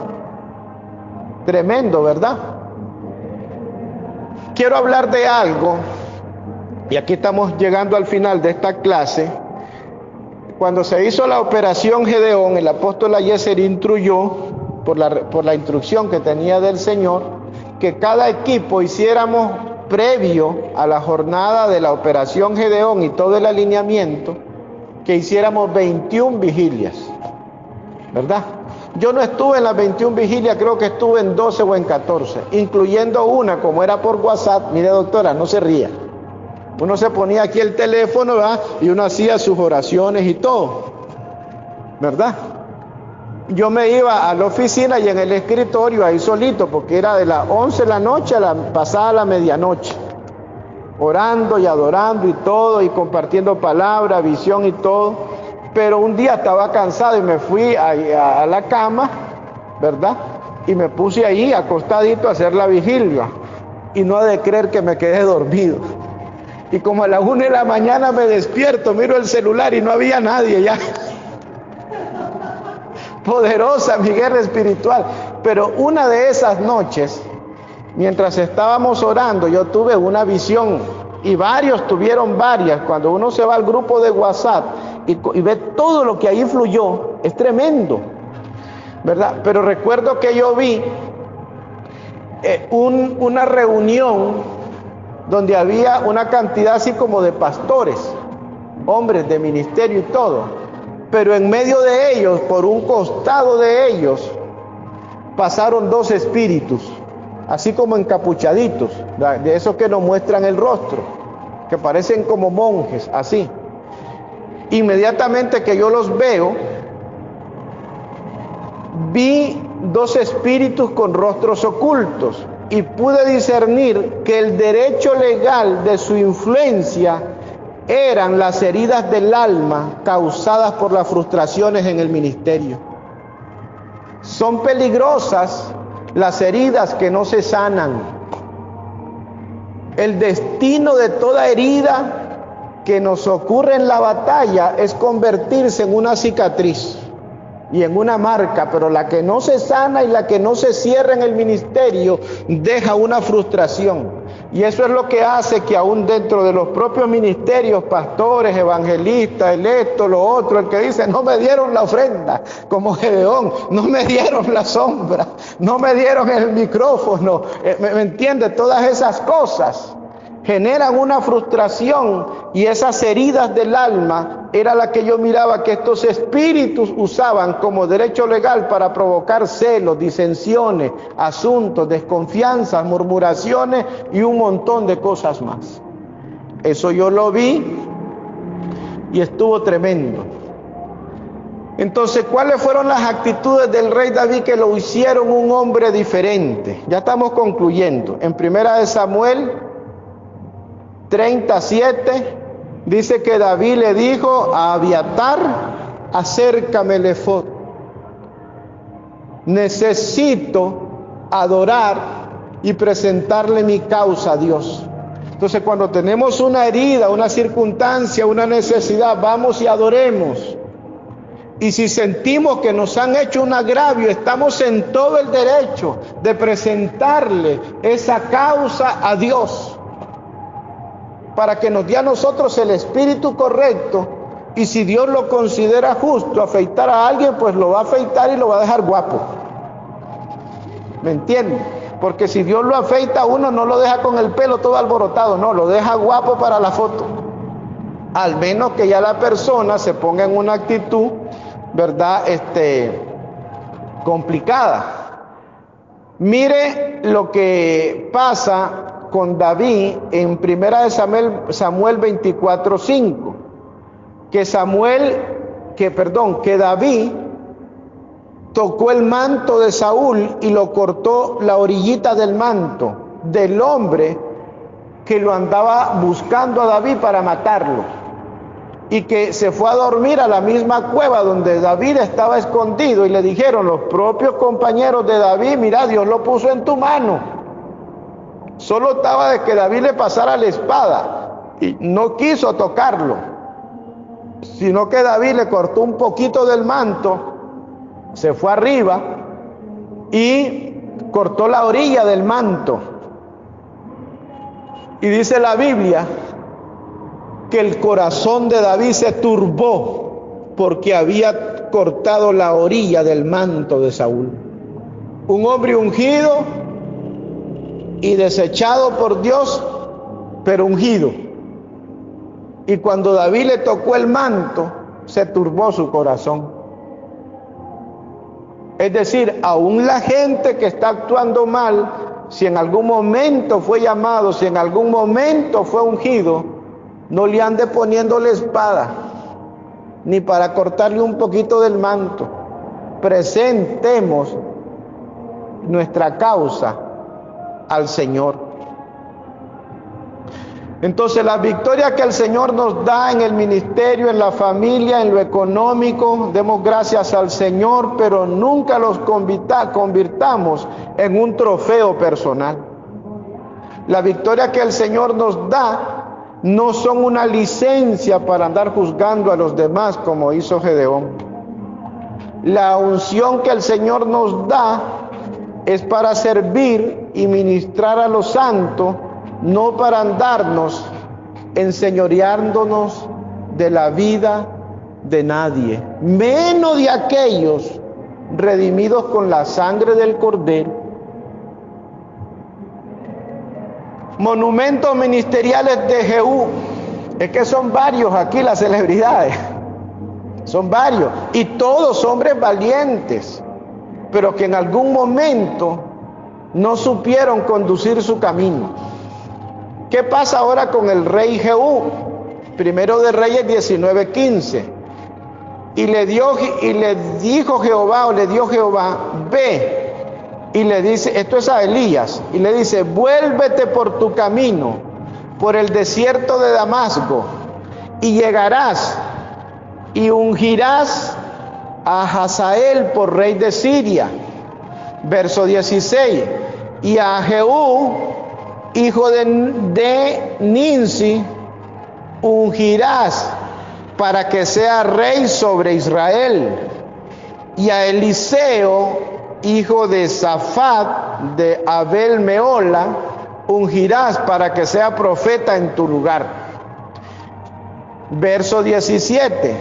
Speaker 1: Tremendo, ¿verdad? Quiero hablar de algo, y aquí estamos llegando al final de esta clase. Cuando se hizo la operación Gedeón, el apóstol Eliezer instruyó, por la instrucción que tenía del Señor, que cada equipo hiciéramos, previo a la jornada de la operación Gedeón y todo el alineamiento, que hiciéramos 21 vigilias, ¿verdad? Yo no estuve en las 21 vigilias, creo que estuve en 12 o en 14, incluyendo una, como era por WhatsApp. Mire, doctora, no se ría. Uno se ponía aquí el teléfono, ¿verdad? Y uno hacía sus oraciones y todo, ¿verdad? Yo me iba a la oficina y en el escritorio ahí solito, porque era de las 11 de la noche a pasada la medianoche, orando y adorando y todo, y compartiendo palabra, visión y todo. Pero un día estaba cansado y me fui a la cama, ¿verdad? Y me puse ahí acostadito a hacer la vigilia, y no ha de creer que me quedé dormido. Y como a las 1 de la mañana me despierto, miro el celular y no había nadie ya. Poderosa mi guerra espiritual. Pero una de esas noches, mientras estábamos orando, yo tuve una visión, y varios tuvieron varias. Cuando uno se va al grupo de WhatsApp y ve todo lo que ahí fluyó, es tremendo, ¿verdad? Pero recuerdo que yo vi una reunión donde había una cantidad así como de pastores, hombres de ministerio y todo. Pero en medio de ellos, por un costado de ellos, pasaron 2 espíritus, así como encapuchaditos, de esos que nos muestran el rostro, que parecen como monjes, así. Inmediatamente que yo los veo, vi 2 espíritus con rostros ocultos, y pude discernir que el derecho legal de su influencia eran las heridas del alma causadas por las frustraciones en el ministerio. Son peligrosas las heridas que no se sanan. El destino de toda herida que nos ocurre en la batalla es convertirse en una cicatriz. y en una marca, pero la que no se sana y la que no se cierra en el ministerio deja una frustración. Y eso es lo que hace que aún dentro de los propios ministerios, pastores, evangelistas, el esto, lo otro, el que dice, no me dieron la ofrenda, como Gedeón, no me dieron la sombra, no me dieron el micrófono, ¿me entiende? Todas esas cosas generan una frustración, y esas heridas del alma era la que yo miraba que estos espíritus usaban como derecho legal para provocar celos, disensiones, asuntos, desconfianzas, murmuraciones y un montón de cosas más. Eso yo lo vi y estuvo tremendo. Entonces, ¿cuáles fueron las actitudes del rey David que lo hicieron un hombre diferente? Ya estamos concluyendo. En 1 Samuel 37 dice que David le dijo a Abiatar, acércame el efod, necesito adorar y presentarle mi causa a Dios. Entonces, cuando tenemos una herida, una circunstancia, una necesidad, vamos y adoremos. Y si sentimos que nos han hecho un agravio, estamos en todo el derecho de presentarle esa causa a Dios, para que nos dé a nosotros el espíritu correcto, y si Dios lo considera justo afeitar a alguien, pues lo va a afeitar y lo va a dejar guapo. ¿Me entienden? Porque si Dios lo afeita a uno, no lo deja con el pelo todo alborotado, no, lo deja guapo para la foto. Al menos que ya la persona se ponga en una actitud, ¿verdad? Complicada. Mire lo que pasa con David en 1 Samuel 24:5, que David tocó el manto de Saúl y lo cortó la orillita del manto del hombre que lo andaba buscando a David para matarlo, y que se fue a dormir a la misma cueva donde David estaba escondido, y le dijeron los propios compañeros de David, mira, Dios lo puso en tu mano. Solo estaba de que David le pasara la espada y no quiso tocarlo, sino que David le cortó un poquito del manto, se fue arriba y cortó la orilla del manto. Y dice la Biblia que el corazón de David se turbó porque había cortado la orilla del manto de Saúl. Un hombre ungido y desechado por Dios, pero ungido. Y cuando David le tocó el manto, se turbó su corazón. Es decir, aún la gente que está actuando mal, si en algún momento fue llamado, si en algún momento fue ungido, no le ande poniendo la espada, ni para cortarle un poquito del manto. Presentemos nuestra causa al Señor. Entonces, las victorias que el Señor nos da en el ministerio, en la familia, en lo económico, demos gracias al Señor, pero nunca los convirtamos en un trofeo personal. La victoria que el Señor nos da no son una licencia para andar juzgando a los demás como hizo Gedeón. La unción que el Señor nos da es para servir y ministrar a los santos, no para andarnos enseñoreándonos de la vida de nadie, menos de aquellos redimidos con la sangre del Cordero. Monumentos ministeriales de Jehú, es que son varios aquí las celebridades, son varios, y todos hombres valientes, pero que en algún momento no supieron conducir su camino. ¿Qué pasa ahora con el rey Jehú? Primero de Reyes 19:15. Y le dijo Jehová, ve. Y le dice, esto es a Elías, y le dice, vuélvete por tu camino, por el desierto de Damasco, y llegarás y ungirás a Hazael por rey de Siria. Verso 16. Y a Jehú, hijo de Ninsi, ungirás para que sea rey sobre Israel. y a Eliseo, hijo de Safat, de Abel Meola, ungirás para que sea profeta en tu lugar. Verso 17,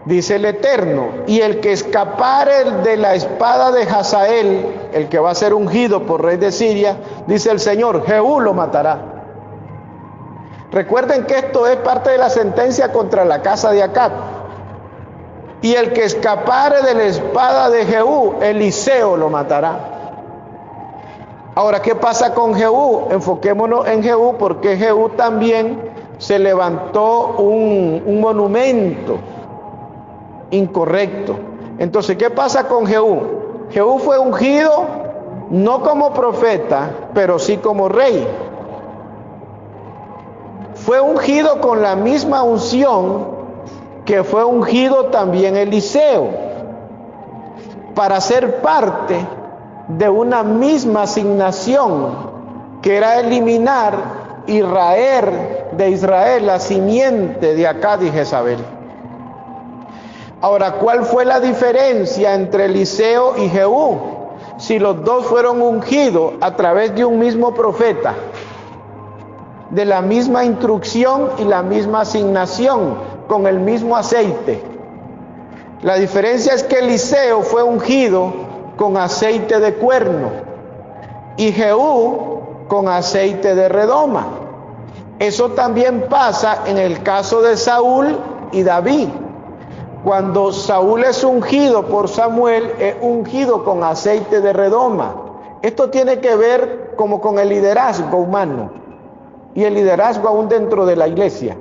Speaker 1: dice el Eterno, y el que escapare de la espada de Hazael, el que va a ser ungido por rey de Siria, dice el Señor, Jehú lo matará. Recuerden que esto es parte de la sentencia contra la casa de Acab. Y el que escapare de la espada de Jehú, Eliseo lo matará. Ahora, ¿qué pasa con Jehú? Enfoquémonos en Jehú, porque Jehú también se levantó un monumento incorrecto. Entonces, ¿qué pasa con Jehú? Jehú fue ungido no como profeta, pero sí como rey. Fue ungido con la misma unción que fue ungido también Eliseo, para ser parte de una misma asignación, que era eliminar y raer de Israel la simiente de Acab y Jezabel. Ahora, ¿cuál fue la diferencia entre Eliseo y Jehú? Si los dos fueron ungidos a través de un mismo profeta, de la misma instrucción y la misma asignación, con el mismo aceite. La diferencia es que Eliseo fue ungido con aceite de cuerno y Jehú con aceite de redoma. Eso también pasa en el caso de Saúl y David. Cuando Saúl es ungido por Samuel, es ungido con aceite de redoma. Esto tiene que ver como con el liderazgo humano y el liderazgo aún dentro de la iglesia.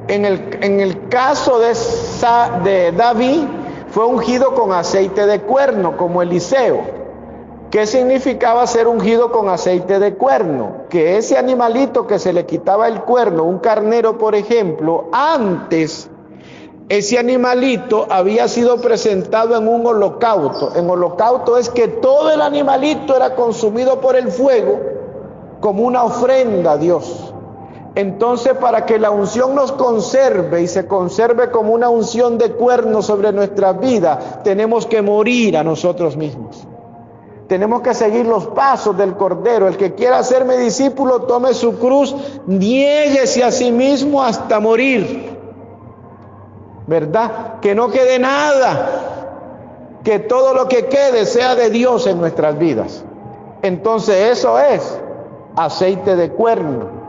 Speaker 1: En el caso de David, fue ungido con aceite de cuerno, como Eliseo. ¿Qué significaba ser ungido con aceite de cuerno? Que ese animalito que se le quitaba el cuerno, un carnero por ejemplo, antes ese animalito había sido presentado en un holocausto. En holocausto es que todo el animalito era consumido por el fuego como una ofrenda a Dios. Entonces, para que la unción nos conserve y se conserve como una unción de cuerno sobre nuestra vida, tenemos que morir a nosotros mismos. Tenemos que seguir los pasos del Cordero. El que quiera hacerme discípulo, tome su cruz, niéguese a sí mismo hasta morir. ¿Verdad? Que no quede nada. Que todo lo que quede sea de Dios en nuestras vidas. Entonces, eso es aceite de cuerno.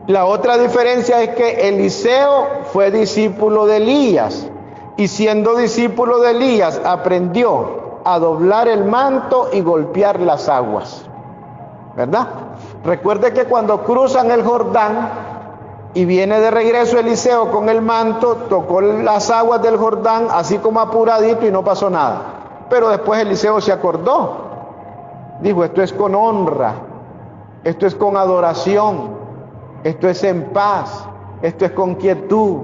Speaker 1: La otra diferencia es que Eliseo fue discípulo de Elías y siendo discípulo de Elías aprendió a doblar el manto y golpear las aguas, ¿verdad? Recuerde que cuando cruzan el Jordán y viene de regreso Eliseo con el manto, tocó las aguas del Jordán así como apuradito y no pasó nada. Pero después Eliseo se acordó, dijo, esto es con honra, esto es con adoración, esto es en paz, esto es con quietud,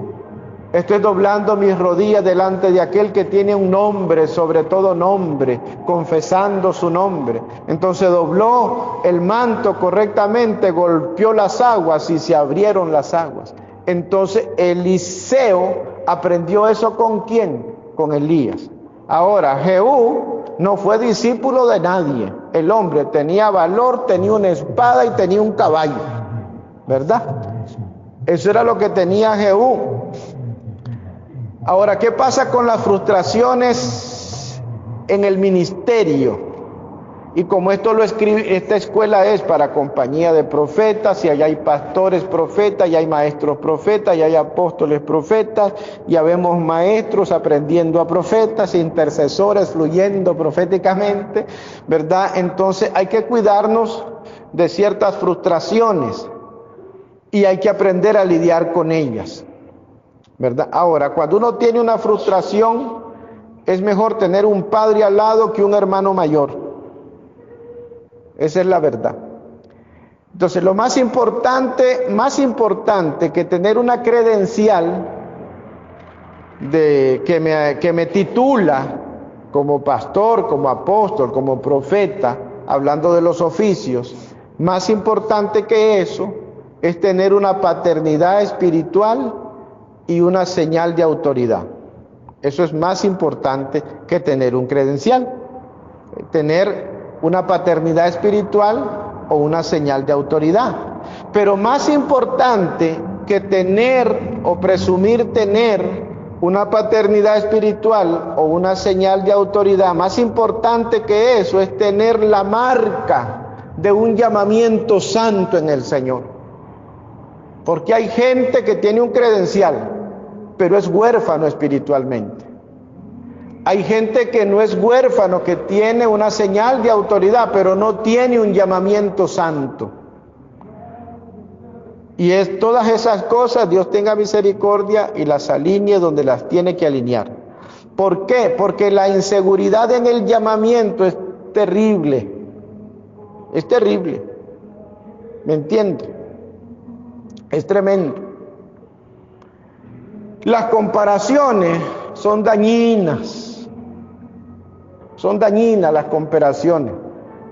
Speaker 1: esto es doblando mis rodillas delante de aquel que tiene un nombre, sobre todo nombre, confesando su nombre. Entonces dobló el manto correctamente, golpeó las aguas y se abrieron las aguas. Entonces Eliseo aprendió eso ¿con quién? Con Elías. Ahora, Jehú no fue discípulo de nadie. El hombre tenía valor, tenía una espada y tenía un caballo, ¿verdad? Eso era lo que tenía Jehú. Ahora, ¿qué pasa con las frustraciones en el ministerio? Y como esto lo escribe, esta escuela es para compañía de profetas, y allá hay pastores profetas, y hay maestros profetas, y hay apóstoles profetas, ya vemos maestros aprendiendo a profetas, intercesores fluyendo proféticamente, ¿verdad? Entonces hay que cuidarnos de ciertas frustraciones y hay que aprender a lidiar con ellas, ¿verdad? Ahora, cuando uno tiene una frustración, es mejor tener un padre al lado que un hermano mayor. Esa es la verdad. Entonces, lo más importante que tener una credencial que me titula como pastor, como apóstol, como profeta, hablando de los oficios, más importante que eso es tener una paternidad espiritual y una señal de autoridad. Eso es más importante que tener un credencial, tener una paternidad espiritual o una señal de autoridad. Pero más importante que tener o presumir tener una paternidad espiritual o una señal de autoridad, más importante que eso es tener la marca de un llamamiento santo en el Señor. Porque hay gente que tiene un credencial, pero es huérfano espiritualmente. Hay gente que no es huérfano, que tiene una señal de autoridad, pero no tiene un llamamiento santo. Y es todas esas cosas, Dios tenga misericordia y las alinee donde las tiene que alinear. ¿Por qué? Porque la inseguridad en el llamamiento es terrible. Es terrible. ¿Me entiende? Es tremendo. Las comparaciones son dañinas. Son dañinas las comparaciones.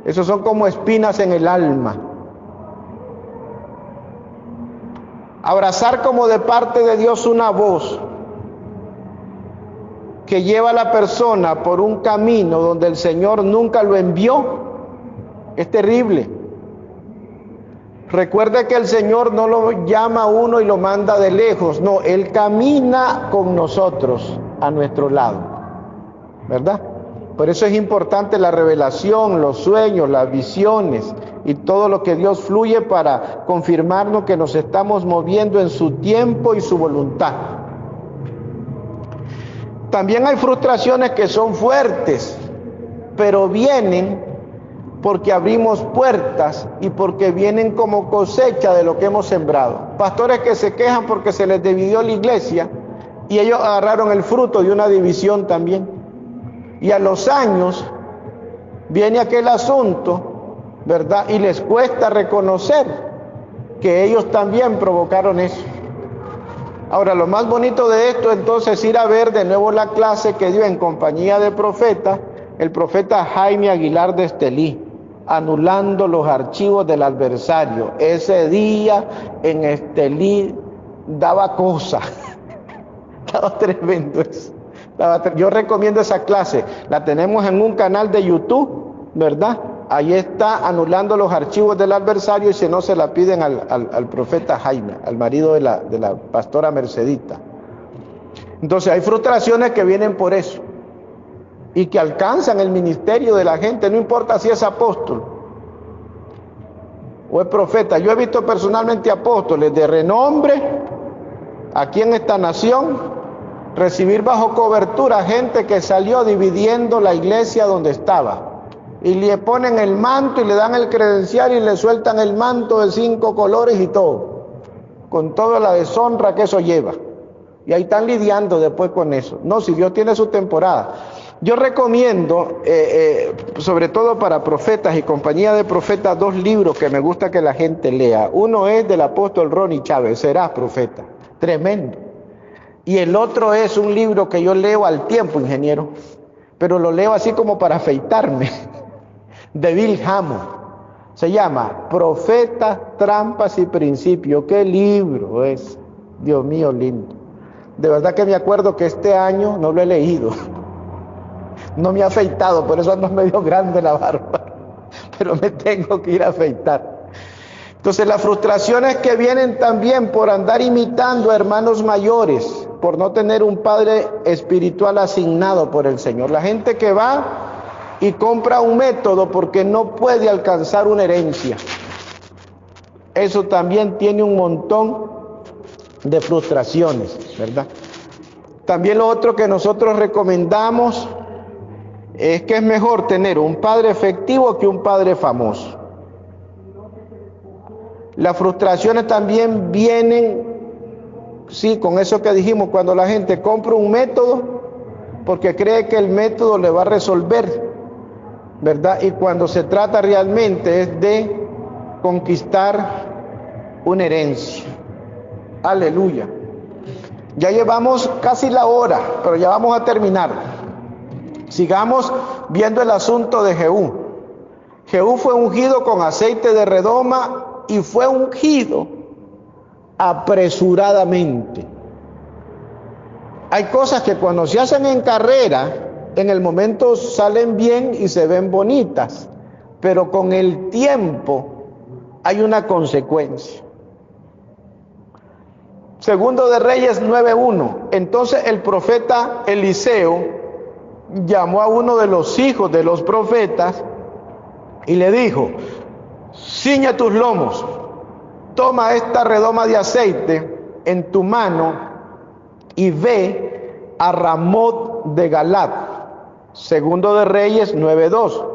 Speaker 1: Esos son como espinas en el alma. Abrazar como de parte de Dios una voz que lleva a la persona por un camino donde el Señor nunca lo envió, es terrible. Recuerde que el Señor no lo llama a uno y lo manda de lejos, no, Él camina con nosotros a nuestro lado, ¿verdad? Por eso es importante la revelación, los sueños, las visiones y todo lo que Dios fluye para confirmarnos que nos estamos moviendo en su tiempo y su voluntad. También hay frustraciones que son fuertes, pero vienen porque abrimos puertas y porque vienen como cosecha de lo que hemos sembrado. Pastores que se quejan porque se les dividió la iglesia y ellos agarraron el fruto de una división también. Y a los años viene aquel asunto, ¿verdad? Y les cuesta reconocer que ellos también provocaron eso. Ahora, lo más bonito de esto entonces es ir a ver de nuevo la clase que dio en compañía de profeta, el profeta Jaime Aguilar de Estelí, anulando los archivos del adversario. Ese día en Estelí daba cosa, estaba tremendo eso. Yo recomiendo esa clase, la tenemos en un canal de YouTube, ¿verdad? Ahí está, anulando los archivos del adversario, y si no se la piden al profeta Jaime, al marido de la pastora Mercedita. Entonces hay frustraciones que vienen por eso y que alcanzan el ministerio de la gente, no importa si es apóstol o es profeta. Yo he visto personalmente apóstoles de renombre aquí en esta nación recibir bajo cobertura gente que salió dividiendo la iglesia donde estaba, y le ponen el manto y le dan el credencial y le sueltan el manto de 5 colores y todo, con toda la deshonra que eso lleva, y ahí están lidiando después con eso. No, si Dios tiene su temporada. Yo recomiendo, sobre todo para profetas y compañía de profetas, 2 libros que me gusta que la gente lea. Uno es del apóstol Ronnie Chávez, Serás Profeta, tremendo. Y el otro es un libro que yo leo al tiempo, ingeniero, pero lo leo así como para afeitarme, de Bill Hamon. Se llama Profetas, Trampas y Principios. ¡Qué libro es! Dios mío, lindo. De verdad que me acuerdo que este año no lo he leído. No me he afeitado, por eso ando medio grande la barba. Pero me tengo que ir a afeitar. Entonces las frustraciones que vienen también por andar imitando a hermanos mayores, por no tener un padre espiritual asignado por el Señor. La gente que va y compra un método porque no puede alcanzar una herencia. Eso también tiene un montón de frustraciones, ¿verdad? También lo otro que nosotros recomendamos es que es mejor tener un padre efectivo que un padre famoso. Las frustraciones también vienen, sí, con eso que dijimos, cuando la gente compra un método porque cree que el método le va a resolver, ¿verdad? Y cuando se trata realmente es de conquistar una herencia. Aleluya. Ya llevamos casi la hora, pero ya vamos a terminar. Sigamos viendo el asunto de Jehú. Jehú fue ungido con aceite de redoma y fue ungido apresuradamente. Hay cosas que cuando se hacen en carrera, en el momento salen bien y se ven bonitas, pero con el tiempo hay una consecuencia. Segundo de Reyes 9:1. Entonces el profeta Eliseo llamó a uno de los hijos de los profetas y le dijo: ciñe tus lomos, toma esta redoma de aceite en tu mano y ve a Ramot de Galat. Segundo de Reyes 9:2.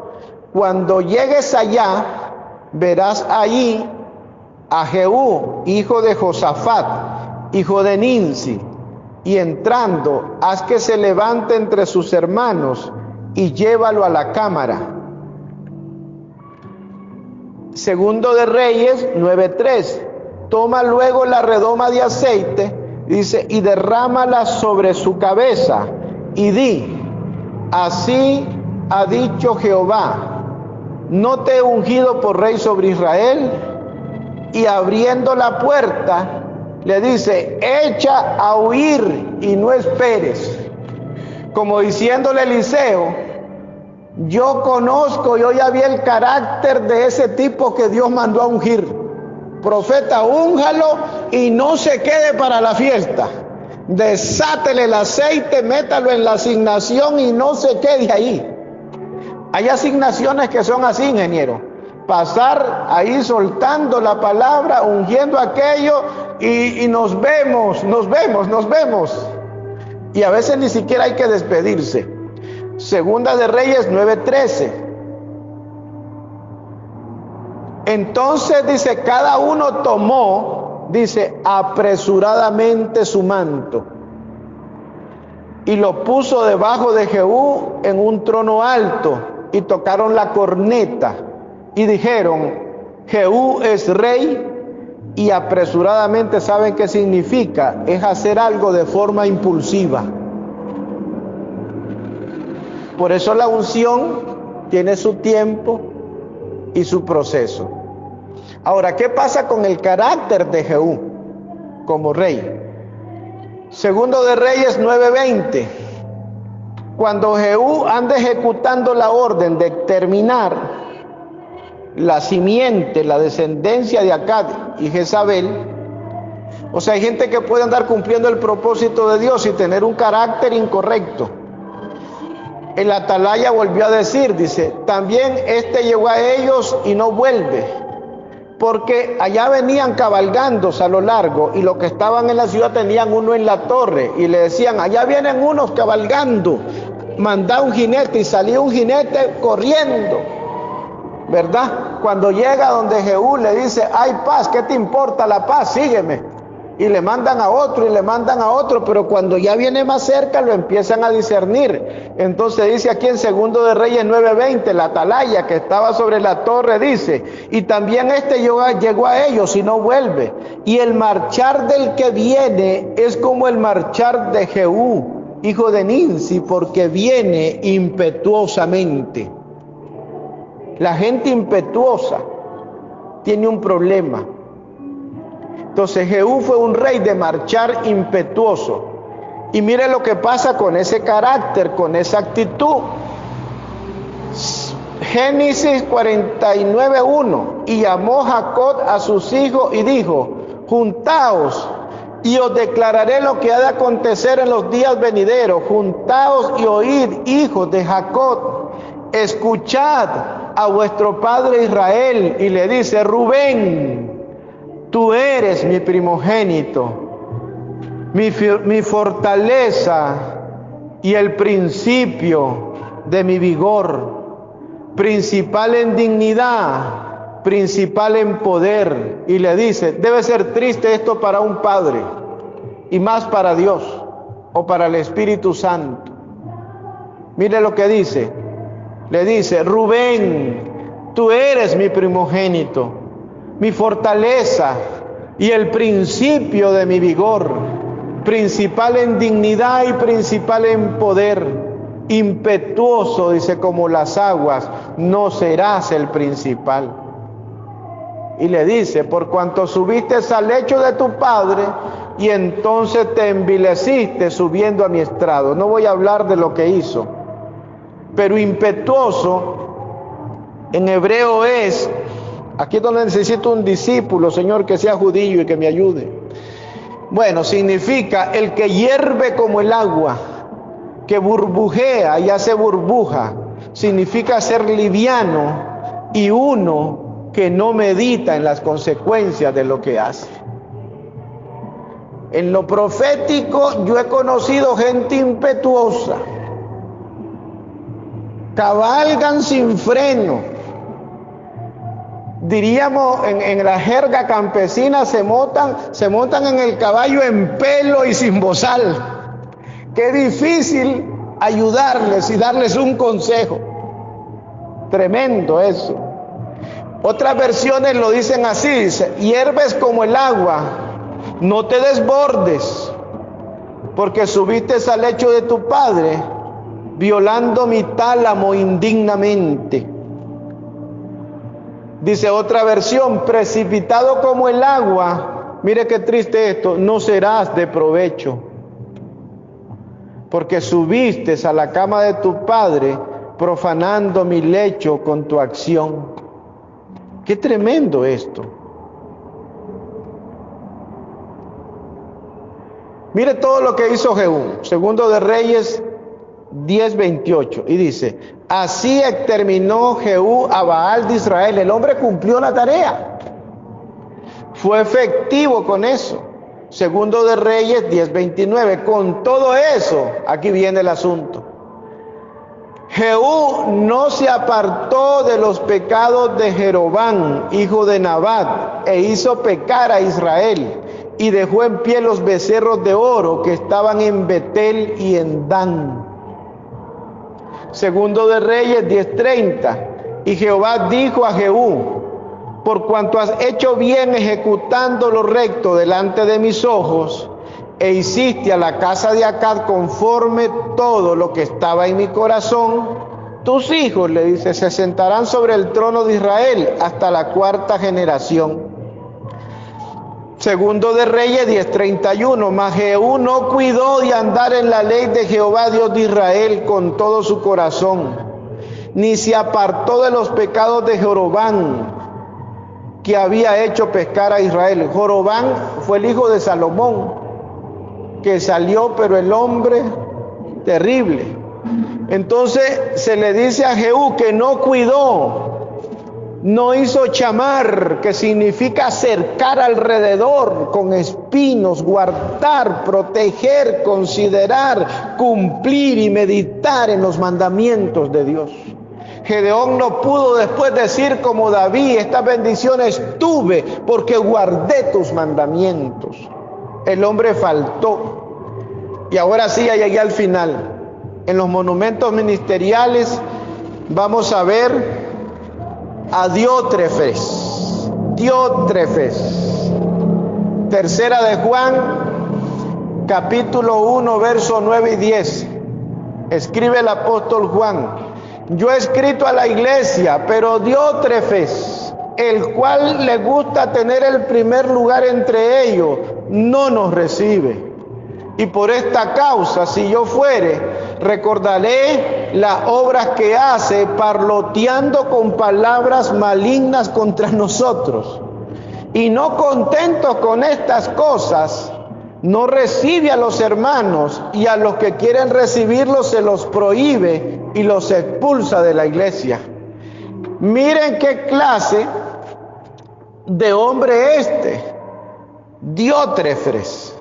Speaker 1: Cuando llegues allá, verás allí a Jehú, hijo de Josafat, hijo de Ninsi, y entrando, haz que se levante entre sus hermanos y llévalo a la cámara. Segundo de Reyes 9:3. Toma luego la redoma de aceite, dice, y derrámala sobre su cabeza, y di: así ha dicho Jehová, no te he ungido por rey sobre Israel. Y abriendo la puerta, le dice: echa a huir y no esperes. Como diciéndole a Eliseo: yo conozco, yo ya vi el carácter de ese tipo que Dios mandó a ungir. Profeta, únjalo y no se quede para la fiesta. Desátele el aceite, métalo en la asignación y no se quede ahí. Hay asignaciones que son así, ingeniero. Pasar ahí soltando la palabra, ungiendo aquello y nos vemos. Y a veces ni siquiera hay que despedirse. Segunda de Reyes 9:13. Entonces dice, cada uno tomó, dice, apresuradamente su manto y lo puso debajo de Jehú en un trono alto, y tocaron la corneta y dijeron: Jehú es rey. Y apresuradamente, ¿saben qué significa? Es hacer algo de forma impulsiva. Por eso la unción tiene su tiempo y su proceso. Ahora, ¿qué pasa con el carácter de Jehú como rey? Segundo de Reyes 9:20. Cuando Jehú anda ejecutando la orden de terminar la simiente, la descendencia de Acab y Jezabel, o sea, hay gente que puede andar cumpliendo el propósito de Dios y tener un carácter incorrecto. El atalaya volvió a decir, dice, también llegó a ellos y no vuelve, porque allá venían cabalgando a lo largo, y los que estaban en la ciudad tenían uno en la torre, y le decían: allá vienen unos cabalgando, mandá un jinete, y salía un jinete corriendo, ¿verdad? Cuando llega donde Jehú le dice: hay paz, ¿qué te importa la paz? Sígueme. Y le mandan a otro y le mandan a otro, pero cuando ya viene más cerca lo empiezan a discernir. Entonces dice aquí en Segundo de Reyes 9:20, la atalaya que estaba sobre la torre dice: y también llegó a ellos y no vuelve. Y el marchar del que viene es como el marchar de Jehú, hijo de Ninsi, porque viene impetuosamente. La gente impetuosa tiene un problema. Entonces Jehú fue un rey de marchar impetuoso. Y mire lo que pasa con ese carácter, con esa actitud. Génesis 49:1. Y llamó Jacob a sus hijos y dijo: juntaos y os declararé lo que ha de acontecer en los días venideros. Juntaos y oíd, hijos de Jacob, escuchad a vuestro padre Israel. Y le dice: Rubén, tú eres mi primogénito, mi fortaleza y el principio de mi vigor, principal en dignidad, principal en poder. Y le dice: debe ser triste esto para un padre, y más para Dios o para el Espíritu Santo. Mire lo que dice. Le dice: Rubén, tú eres mi primogénito, mi fortaleza y el principio de mi vigor, principal en dignidad y principal en poder, impetuoso, dice, como las aguas, no serás el principal. y le dice: por cuanto subiste al lecho de tu padre y entonces te envileciste subiendo a mi estrado. No voy a hablar de lo que hizo, pero impetuoso en hebreo es, aquí es donde necesito un discípulo, Señor, que sea judío y que me ayude. Bueno, significa el que hierve como el agua, que burbujea y hace burbuja. Significa ser liviano y uno que no medita en las consecuencias de lo que hace. En lo profético yo he conocido gente impetuosa, cabalgan sin freno, diríamos en la jerga campesina, se montan en el caballo en pelo y sin bozal. Qué difícil ayudarles y darles un consejo. Tremendo eso. Otras versiones lo dicen así, dice: hierves como el agua, no te desbordes, porque subiste al lecho de tu padre, violando mi tálamo indignamente. Dice otra versión: precipitado como el agua, mire qué triste esto, no serás de provecho, porque subiste a la cama de tu padre, profanando mi lecho con tu acción. Qué tremendo esto. Mire todo lo que hizo Jehú. Segundo de Reyes 10:28, y dice: así exterminó Jehú a Baal de Israel. El hombre cumplió la tarea, fue efectivo con eso. Segundo de Reyes 10:29. Con todo eso, aquí viene el asunto. Jehú no se apartó de los pecados de Jeroboam, hijo de Nabat, e hizo pecar a Israel, y dejó en pie los becerros de oro que estaban en Betel y en Dan. Segundo de Reyes 10:30. Y Jehová dijo a Jehú: por cuanto has hecho bien ejecutando lo recto delante de mis ojos, e hiciste a la casa de Acab conforme todo lo que estaba en mi corazón, tus hijos, le dice, se sentarán sobre el trono de Israel hasta la cuarta generación. Segundo de Reyes 10:31. Mas Jehú no cuidó de andar en la ley de Jehová Dios de Israel con todo su corazón, ni se apartó de los pecados de Jeroboam, que había hecho pecar a Israel. Jeroboam fue el hijo de Salomón, que salió, pero el hombre terrible. Entonces se le dice a Jehú que no cuidó, no hizo chamar, que significa cercar alrededor con espinos, guardar, proteger, considerar, cumplir y meditar en los mandamientos de Dios. Gedeón no pudo después decir como David: estas bendiciones tuve porque guardé tus mandamientos. El hombre faltó. Y ahora sí, ya llegué al final. En los monumentos ministeriales vamos a ver a Diótrefes. Tercera de Juan, capítulo 1, verso 9 y 10. Escribe el apóstol Juan: yo he escrito a la iglesia, pero Diótrefes, el cual le gusta tener el primer lugar entre ellos, no nos recibe. Y por esta causa, si yo fuere, recordaré las obras que hace, parloteando con palabras malignas contra nosotros. Y no contento con estas cosas, no recibe a los hermanos, y a los que quieren recibirlos se los prohíbe y los expulsa de la iglesia. Miren qué clase de hombre Diótrefes.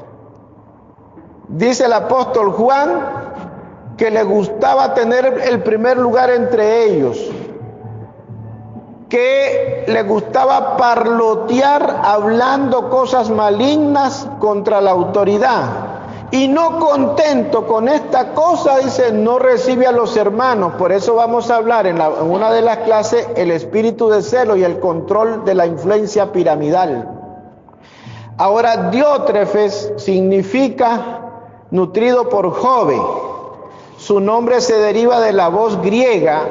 Speaker 1: Dice el apóstol Juan que le gustaba tener el primer lugar entre ellos, que le gustaba parlotear hablando cosas malignas contra la autoridad. Y no contento con esta cosa, dice, no recibe a los hermanos. Por eso vamos a hablar en una de las clases el espíritu de celo y el control de la influencia piramidal. Ahora, Diótrefes significa nutrido por Jove. Su nombre se deriva de la voz griega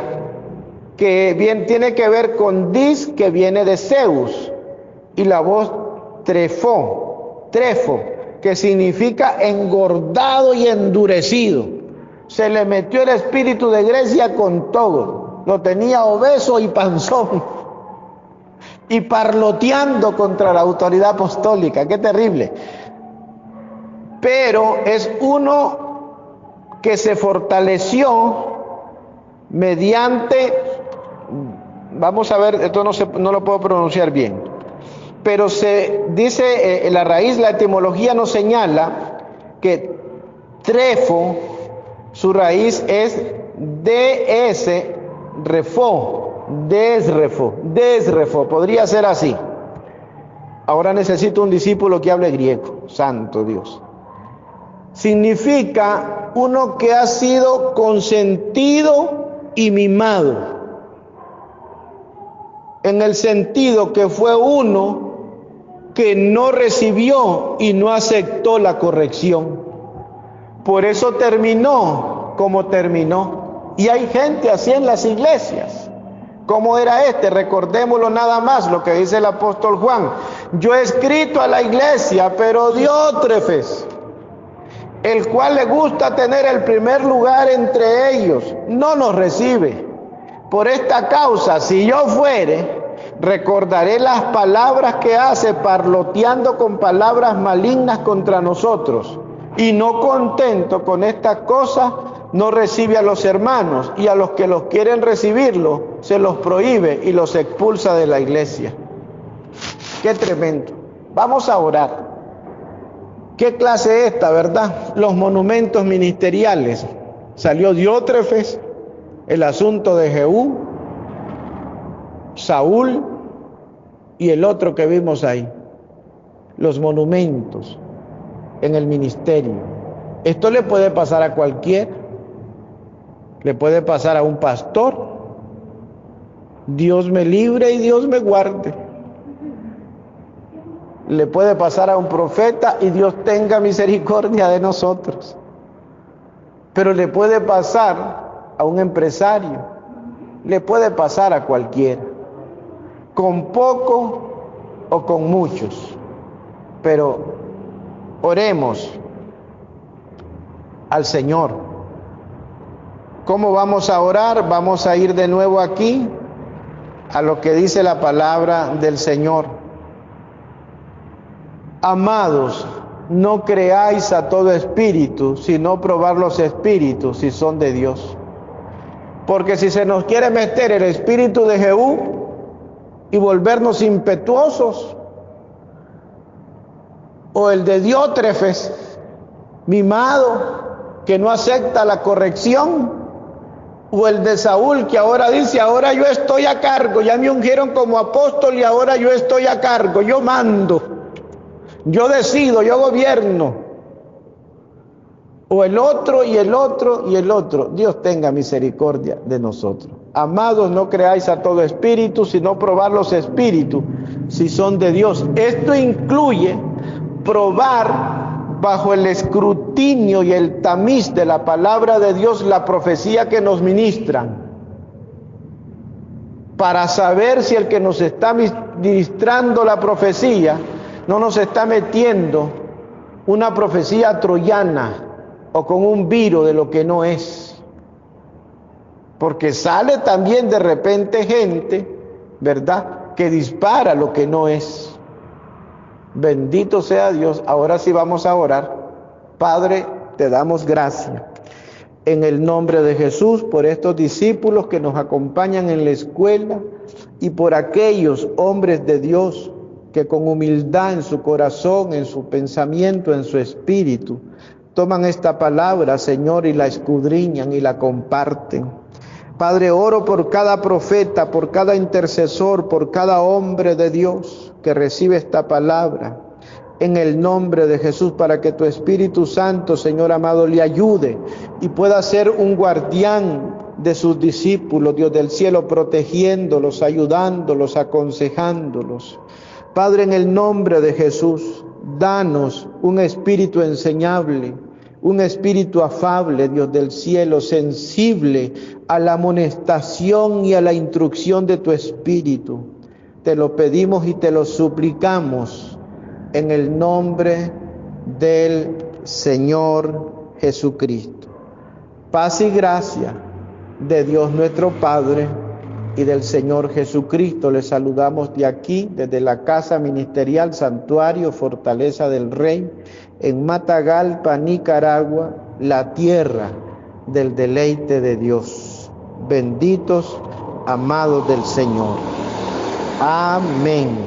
Speaker 1: que bien tiene que ver con dis, que viene de Zeus, y la voz trefó, que significa engordado y endurecido. Se le metió el espíritu de Grecia con todo. Lo tenía obeso y panzón. Y parloteando contra la autoridad apostólica. ¡Qué terrible! Pero es uno que se fortaleció mediante, vamos a ver, esto no lo puedo pronunciar bien, pero se dice, la raíz, la etimología nos señala que trefo, su raíz es desrefo, podría ser así. Ahora necesito un discípulo que hable griego, santo Dios. Significa uno que ha sido consentido y mimado, en el sentido que fue uno que no recibió y no aceptó la corrección. Por eso terminó como terminó. Y hay gente así en las iglesias. ¿Cómo era este? Recordémoslo nada más, lo que dice el apóstol Juan. Yo he escrito a la iglesia, pero Diótrefes, el cual le gusta tener el primer lugar entre ellos, no nos recibe. Por esta causa, si yo fuere, recordaré las palabras que hace, parloteando con palabras malignas contra nosotros. Y no contento con estas cosas, no recibe a los hermanos, y a los que los quieren recibirlo, se los prohíbe y los expulsa de la iglesia. Qué tremendo. Vamos a orar. ¿Qué clase esta, verdad? Los monumentos ministeriales. Salió Diótrefes, el asunto de Jehú, Saúl y el otro que vimos ahí. Los monumentos en el ministerio. Esto le puede pasar a cualquiera. Le puede pasar a un pastor. Dios me libre y Dios me guarde. Le puede pasar a un profeta y Dios tenga misericordia de nosotros. Pero le puede pasar a un empresario, le puede pasar a cualquiera, con poco o con muchos. Pero oremos al Señor. ¿Cómo vamos a orar? Vamos a ir de nuevo aquí a lo que dice la palabra del Señor. Amados, no creáis a todo espíritu, sino probar los espíritus si son de Dios. Porque si se nos quiere meter el espíritu de Jehú y volvernos impetuosos, o el de Diótrefes, mimado, que no acepta la corrección, o el de Saúl, que ahora dice, ahora yo estoy a cargo, ya me ungieron como apóstol y ahora yo estoy a cargo, yo mando. Yo decido, yo gobierno. O el otro y el otro y el otro. Dios tenga misericordia de nosotros. Amados, no creáis a todo espíritu, sino probar los espíritus, si son de Dios. Esto incluye probar bajo el escrutinio y el tamiz de la palabra de Dios la profecía que nos ministran, para saber si el que nos está ministrando la profecía no nos está metiendo una profecía troyana o con un virus de lo que no es. Porque sale también de repente gente, ¿verdad?, que dispara lo que no es. Bendito sea Dios. Ahora sí vamos a orar. Padre, te damos gracias en el nombre de Jesús por estos discípulos que nos acompañan en la escuela y por aquellos hombres de Dios que con humildad en su corazón, en su pensamiento, en su espíritu, toman esta palabra, Señor, y la escudriñan y la comparten. Padre, oro por cada profeta, por cada intercesor, por cada hombre de Dios que recibe esta palabra, en el nombre de Jesús, para que tu Espíritu Santo, Señor amado, le ayude y pueda ser un guardián de sus discípulos, Dios del cielo, protegiéndolos, ayudándolos, aconsejándolos. Padre, en el nombre de Jesús, danos un espíritu enseñable, un espíritu afable, Dios del cielo, sensible a la amonestación y a la instrucción de tu espíritu. Te lo pedimos y te lo suplicamos en el nombre del Señor Jesucristo. Paz y gracia de Dios nuestro Padre y del Señor Jesucristo. Les saludamos de aquí, desde la Casa Ministerial Santuario Fortaleza del Rey, en Matagalpa, Nicaragua, la tierra del deleite de Dios. Benditos, amados del Señor. Amén.